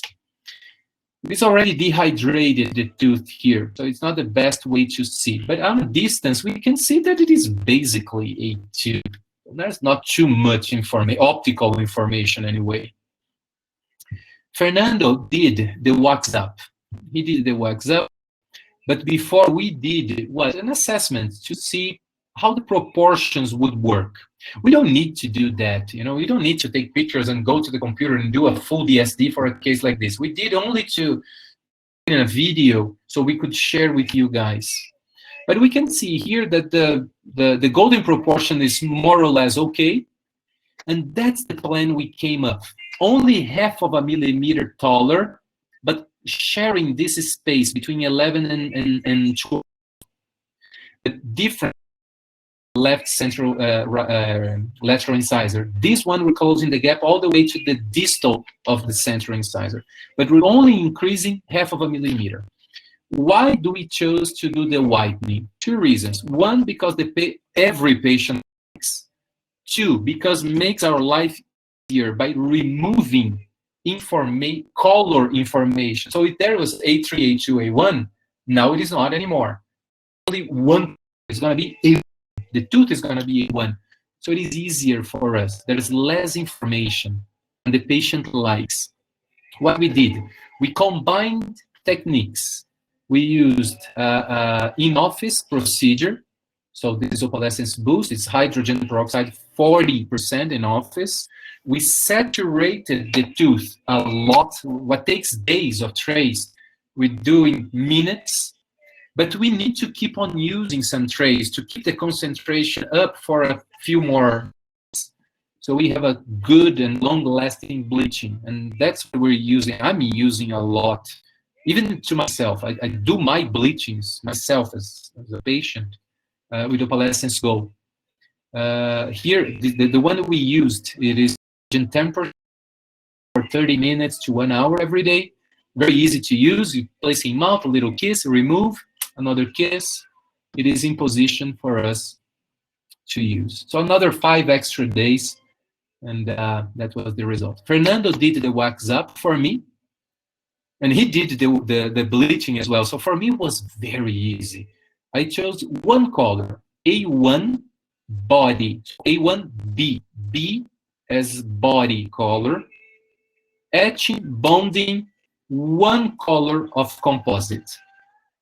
It's already dehydrated, the tooth here, so it's not the best way to see. But on a distance, we can see that it is basically a tooth. There's not too much optical information anyway. Fernando did the wax up. He did the wax up, but before we did was an assessment to see how the proportions would work. We don't need to do that. We don't need to take pictures and go to the computer and do a full DSD for a case like this. We did only to in a video so we could share with you guys. But we can see here that the golden proportion is more or less okay. And that's the plan we came up. Only 0.5 millimeter taller, but sharing this space between 11 and 12. The different left central lateral incisor. This one, we're closing the gap all the way to the distal of the central incisor, but we're only increasing 0.5 millimeter. Why do we choose to do the whitening? 2 reasons. 1, because every patient likes. 2, because it makes our life easier by removing color information. So if there was A3, A2, A1, now it is not anymore. Only one is going to be A1. The tooth is going to be A1. So it is easier for us. There is less information, and the patient likes. What we did, we combined techniques. We used in-office procedure. So this is opalescence boost. It's hydrogen peroxide 40% in office. We saturated the tooth a lot. What takes days of trays, we do in minutes. But we need to keep on using some trays to keep the concentration up for a few more. So we have a good and long-lasting bleaching. And that's what we're using. I'm using a lot. Even to myself, I do my bleachings myself as a patient with opalescence gold. Here, the one we used, it is temperature for 30 minutes to 1 hour every day. Very easy to use. You place in mouth, a little kiss, remove, another kiss, it is in position for us to use. So another 5 extra days, and that was the result. Fernando did the wax up for me, and he did the bleaching as well. So for me, it was very easy. I chose one color, A1 body, A1B, B as body color, etching, bonding, one color of composite.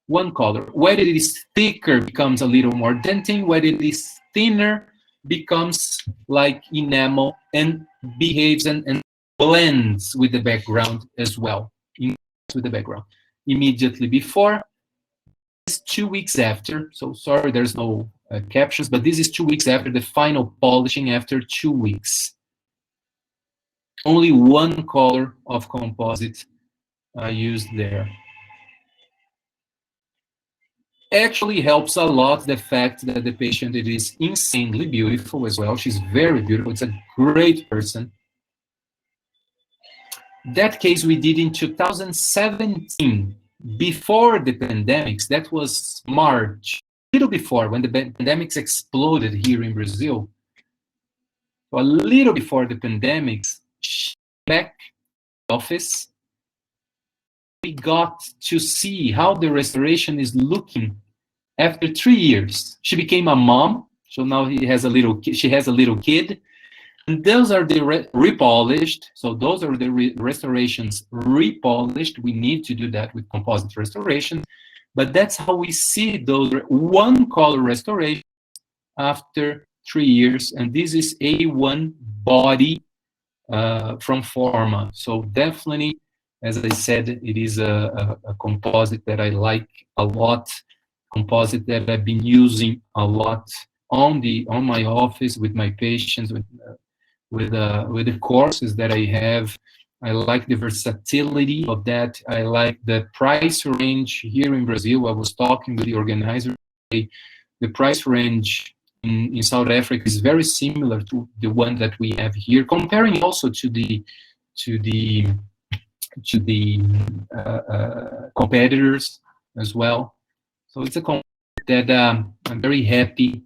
One color. Where it is thicker becomes a little more denting. Where it is thinner becomes like enamel and behaves and blends with the background as well. With the background. Immediately before, is 2 weeks after. So sorry, there's no captions, but this is 2 weeks after the final polishing after 2 weeks. Only one color of composite used there. Actually helps a lot the fact that the patient is insanely beautiful as well. She's very beautiful. It's a great person. That case we did in 2017, before the pandemics. That was March, a little before, when the pandemics exploded here in Brazil. So a little before the pandemics, back office, we got to see how the restoration is looking after 3 years. She became a mom, so now she has a little kid. And those are the repolished. So those are the restorations repolished. We need to do that with composite restoration. But that's how we see those one color restoration after 3 years. And this is A1 body from Forma. So definitely, as I said, it is a composite that I like a lot. Composite that I've been using a lot on my office with my patients, with the courses that I have. I like the versatility of that. I like the price range here in Brazil. I was talking with the organizer. The price range in South Africa is very similar to the one that we have here, comparing also to the competitors as well. So it's a composite that I'm very happy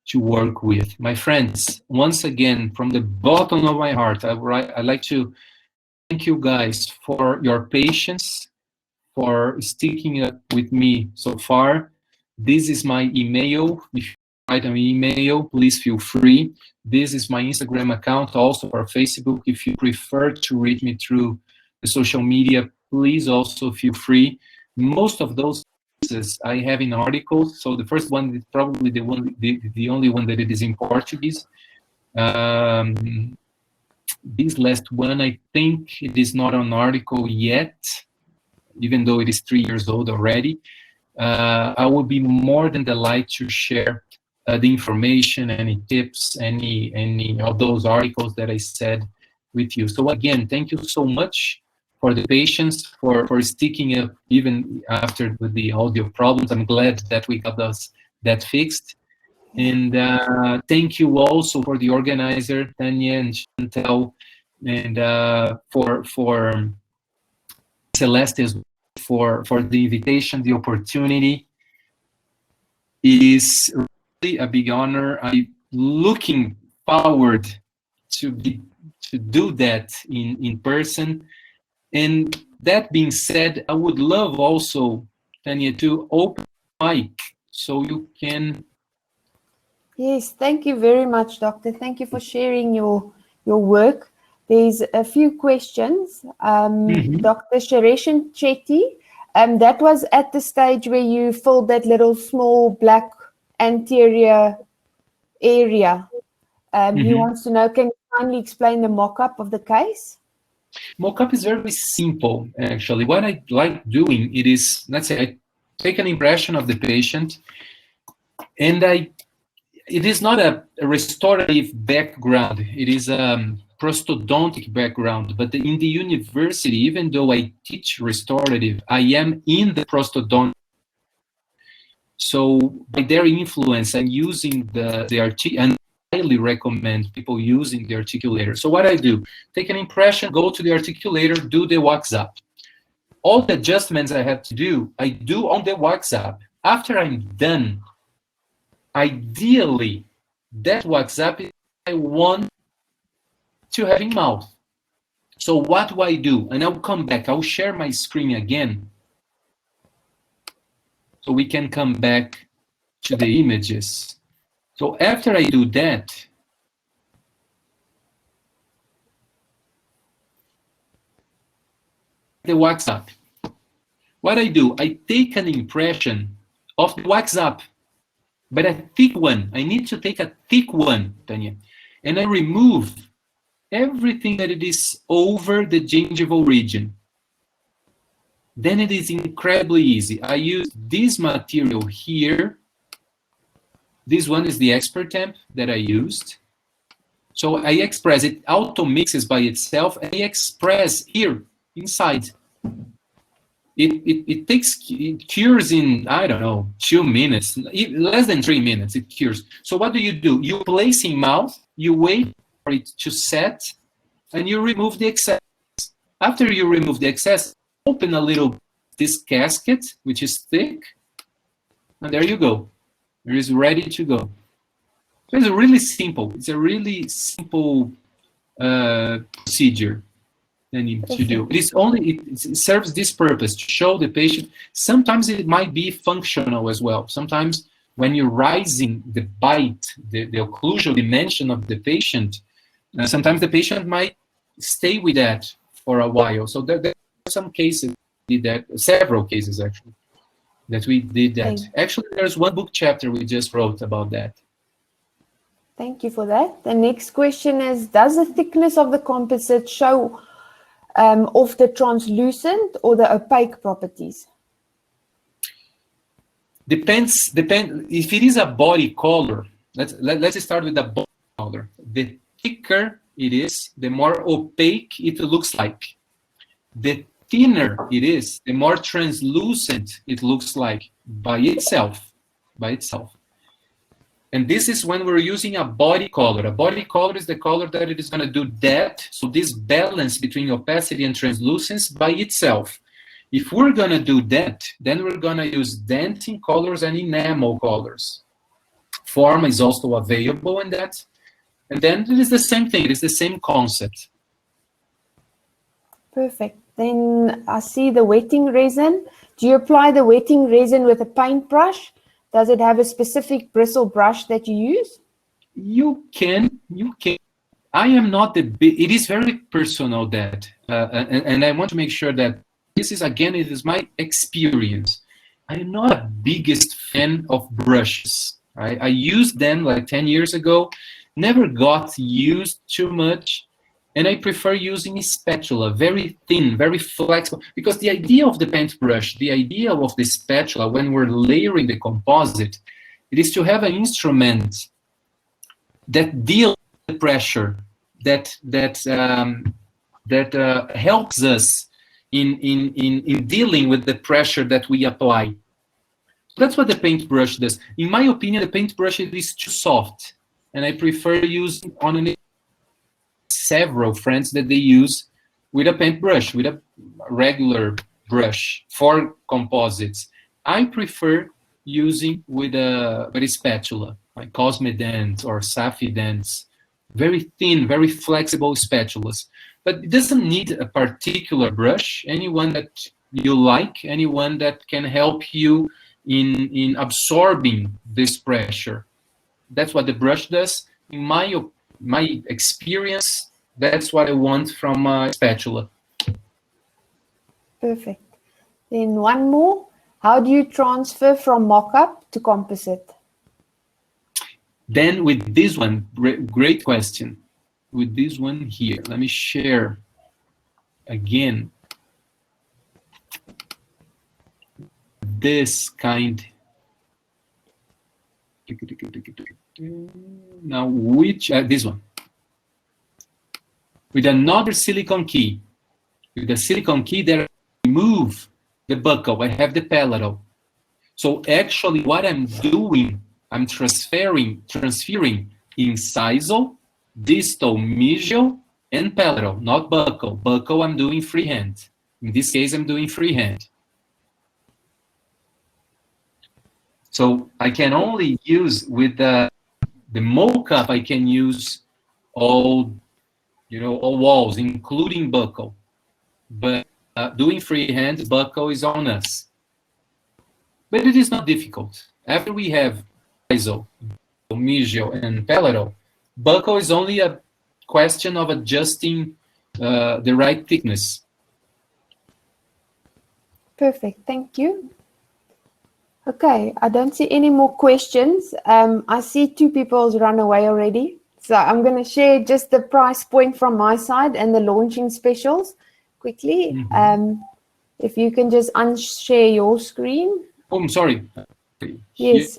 to work with. My friends, once again, from the bottom of my heart, I'd like to thank you guys for your patience, for sticking up with me so far. This is my email. If you write an email, please feel free. This is my Instagram account, also for Facebook. If you prefer to reach me through the social media, please also feel free. Most of those I have in articles. So the first one is probably the only one that it is in Portuguese. This last one, I think it is not an article yet, even though it is 3 years old already. I will be more than delighted to share the information, any tips, any of those articles that I said with you. So again, thank you so much for the patience, for sticking up even after with the audio problems. I'm glad that we got that fixed. And thank you also for the organizer, Tanya and Chantel, and for Celeste as well, for the invitation, the opportunity. It is really a big honor. I'm looking forward to do that in person. And that being said, I would love also, Tanya, to open the mic so you can. Yes, thank you very much, Doctor. Thank you for sharing your work. There's a few questions. Dr. Shareshan Chetty, that was at the stage where you filled that little small black anterior area. He wants to know, can you kindly explain the mock-up of the case? Mock-up is very simple, actually. What I like doing, it is, let's say, I take an impression of the patient, and it is not a restorative background. It is a prosthodontic background. But in the university, even though I teach restorative, I am in the prosthodontic. So by their influence, I'm using and I highly recommend people using the articulator. So what I do, take an impression, go to the articulator, do the wax up. All the adjustments I have to do, I do on the wax up. After I'm done, Ideally, that WhatsApp I want to have in mouth. So what do I do? And I'll come back. I'll share my screen again so we can come back to the images. So after I do that, the WhatsApp. What I do, I take an impression of the WhatsApp, but a thick one. I need to take a thick one, Tanya. And I remove everything that it is over the gingival region. Then it is incredibly easy. I use this material here. This one is the expert temp that I used. So I express it, auto mixes by itself, and I express here inside. It cures in, I don't know, 2 minutes, less than 3 minutes, it cures. So what do? You place in mouth, you wait for it to set, and you remove the excess. After you remove the excess, open a little, this casket, which is thick, and there you go. It is ready to go. So it's really simple. It's a really simple procedure they need to do. It is only, it serves this purpose, to show the patient. Sometimes it might be functional as well. Sometimes when you're rising the bite, the occlusal dimension of the patient, sometimes the patient might stay with that for a while. So there are some cases we did that, several cases actually, that we did that. Actually, there's one book chapter we just wrote about that. Thank you for that. The next question is, does the thickness of the composite show off the translucent or the opaque properties? Depends. If it is a body color, let's start with the body color. The thicker it is, the more opaque it looks like. The thinner it is, the more translucent it looks like by itself. And this is when we're using a body color. A body color is the color that it is going to do that. So this balance between opacity and translucence by itself. If we're going to do that, then we're going to use dentin colors and enamel colors. Forma is also available in that. And then it is the same thing. It is the same concept. Perfect. Then I see the wetting resin. Do you apply the wetting resin with a paintbrush? Does it have a specific bristle brush that you use? You can. I am not the big, it is very personal that, and I want to make sure that this is, again, it is my experience. I am not a biggest fan of brushes. I used them like 10 years ago, never got used too much, and I prefer using a spatula, very thin, very flexible, because the idea of the paintbrush, the idea of the spatula when we're layering the composite, it is to have an instrument that deals with the pressure, that helps us in dealing with the pressure that we apply. That's what the paintbrush does. In my opinion, the paintbrush is too soft, and I prefer using on an several friends that they use with a paintbrush, with a regular brush for composites. I prefer using with a spatula, like Cosmedent or Safident, very thin, very flexible spatulas. But it doesn't need a particular brush, anyone that you like, anyone that can help you in absorbing this pressure. That's what the brush does. In my experience, that's what I want from a spatula. Perfect. Then one more. How do you transfer from mock-up to composite? Then with this one, great question. With this one here, let me share again. This kind. Now, this one. With another silicone key. With the silicone key there, I remove the buccal. I have the palatal. So actually what I'm doing, I'm transferring incisal, distal, mesial, and palatal, not buccal. Buccal I'm doing freehand. In this case, I'm doing freehand. So I can only use with the mocap, I can use all, all walls, including buckle. But doing freehand, buckle is on us. But it is not difficult. After we have ISO, mesial, and palatal, buckle is only a question of adjusting the right thickness. Perfect, thank you. Okay, I don't see any more questions. I see 2 people's run away already. So I'm going to share just the price point from my side and the launching specials quickly. If you can just unshare your screen. Oh, I'm sorry. Yes.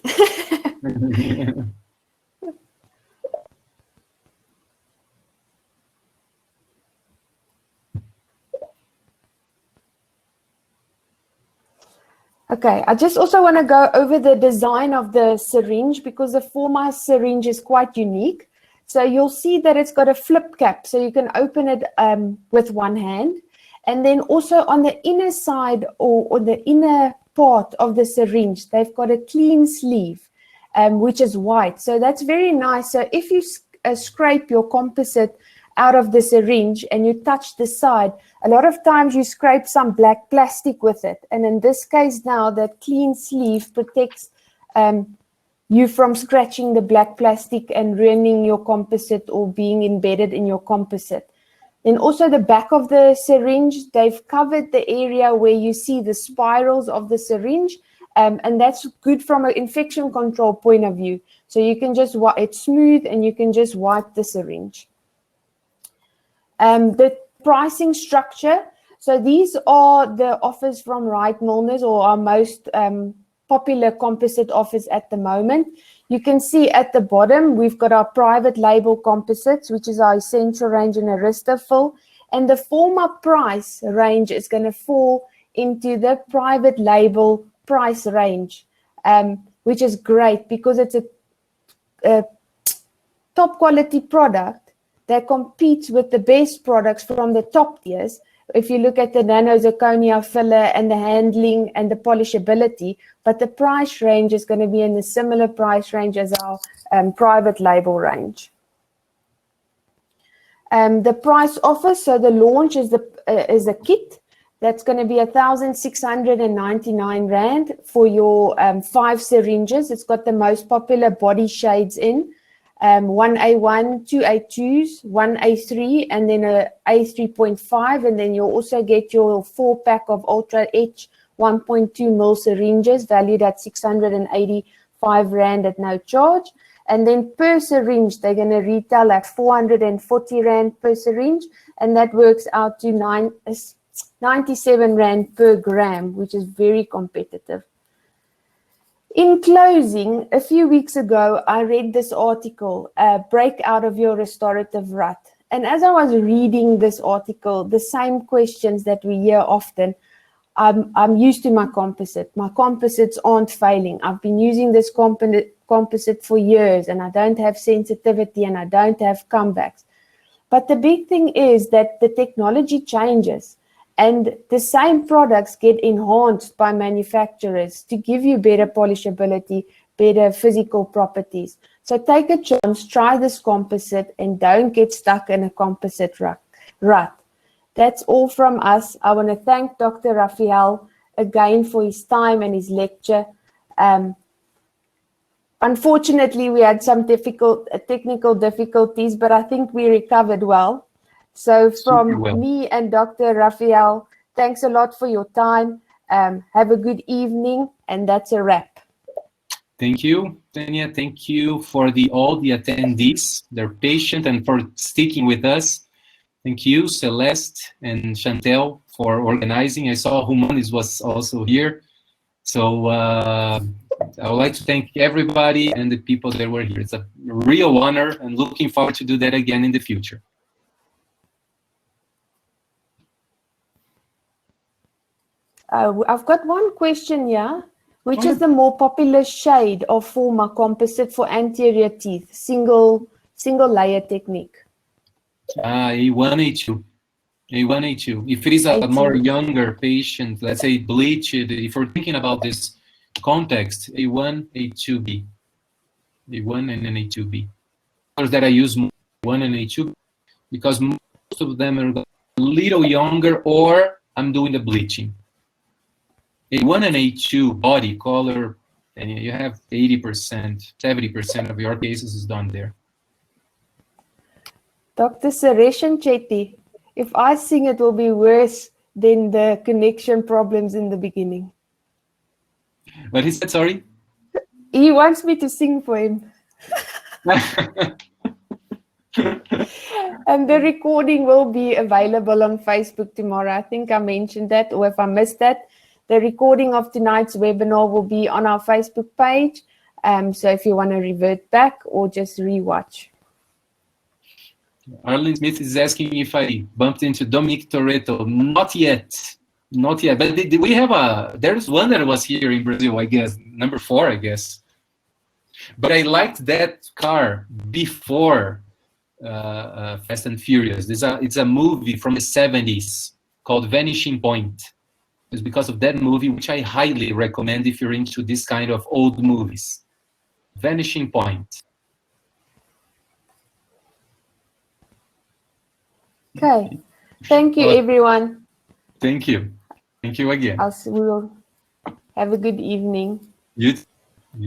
Okay, I just also want to go over the design of the syringe because the Forma syringe is quite unique. So you'll see that it's got a flip cap, so you can open it with one hand. And then also on the inner side or the inner part of the syringe, they've got a clean sleeve, which is white. So that's very nice. So if you scrape your composite out of the syringe and you touch the side, a lot of times you scrape some black plastic with it. And in this case now, that clean sleeve protects you from scratching the black plastic and ruining your composite or being embedded in your composite. Then also the back of the syringe, they've covered the area where you see the spirals of the syringe, and that's good from an infection control point of view. So you can just, it's smooth and you can just wipe the syringe. The pricing structure, so these are the offers from Wright Milners, or our most popular composite offers at the moment. You can see at the bottom, we've got our private label composites, which is our Essential range and Aristofill. And the Forma price range is going to fall into the private label price range, which is great because it's a top quality product that competes with the best products from the top tiers. If you look at the nano zirconia filler and the handling and the polishability, but the price range is going to be in a similar price range as our private label range. The price offer, so the launch is a kit that's going to be 1,699 Rand for your 5 syringes. It's got the most popular body shades in. 1A1, 2 A2s, 1 A3, and then a A3.5, and then you'll also get your 4-pack of Ultra H 1.2 ml syringes valued at 685 Rand at no charge. And then per syringe, they're going to retail at 440 Rand per syringe, and that works out to 97 Rand per gram, which is very competitive. In closing, a few weeks ago, I read this article, Break Out of Your Restorative Rut. And as I was reading this article, the same questions that we hear often, I'm used to my composite. My composites aren't failing. I've been using this composite for years, and I don't have sensitivity and I don't have comebacks. But the big thing is that the technology changes. And the same products get enhanced by manufacturers to give you better polishability, better physical properties. So take a chance, try this composite, and don't get stuck in a composite rut. That's all from us. I want to thank Dr. RAFAEL again for his time and his lecture. Unfortunately, we had some technical difficulties, but I think we recovered well. So from me and Dr. RAFAEL, thanks a lot for your time. Have a good evening, and that's a wrap. Thank you, Tanya. Thank you for all the attendees. They're patient and for sticking with us. Thank you, Celeste and Chantel, for organizing. I saw Humanis was also here. So I would like to thank everybody and the people that were here. It's a real honor, and looking forward to do that again in the future. I've got one question here. Which is the more popular shade of Forma composite for anterior teeth? Single layer technique. A1, A2. A1, A2. If it is a more younger patient, let's say bleached, if we're thinking about this context, A1, A2B. A1 and then A2B. Colors that I use more, A1 and A2 because most of them are a little younger, or I'm doing the bleaching. A1 and A2 body color, and you have 80%, 70% of your cases is done there. Dr. Suresh Chetty, if I sing, it will be worse than the connection problems in the beginning. But he said, sorry? He wants me to sing for him. And the recording will be available on Facebook tomorrow. I think I mentioned that, or if I missed that, the recording of tonight's webinar will be on our Facebook page. So if you want to revert back or just rewatch. Arlene Smith is asking if I bumped into Dominic Toretto. Not yet. Not yet. But we have there's one that was here in Brazil, I guess. Number 4, I guess. But I liked that car before Fast and Furious. It's a movie from the 70s called Vanishing Point. It's because of that movie, which I highly recommend if you're into this kind of old movies. Vanishing Point. Okay. Thank you, everyone. Thank you. Thank you again. We will have a good evening. You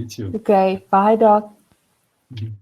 too. Okay. Bye, Doc. Mhm.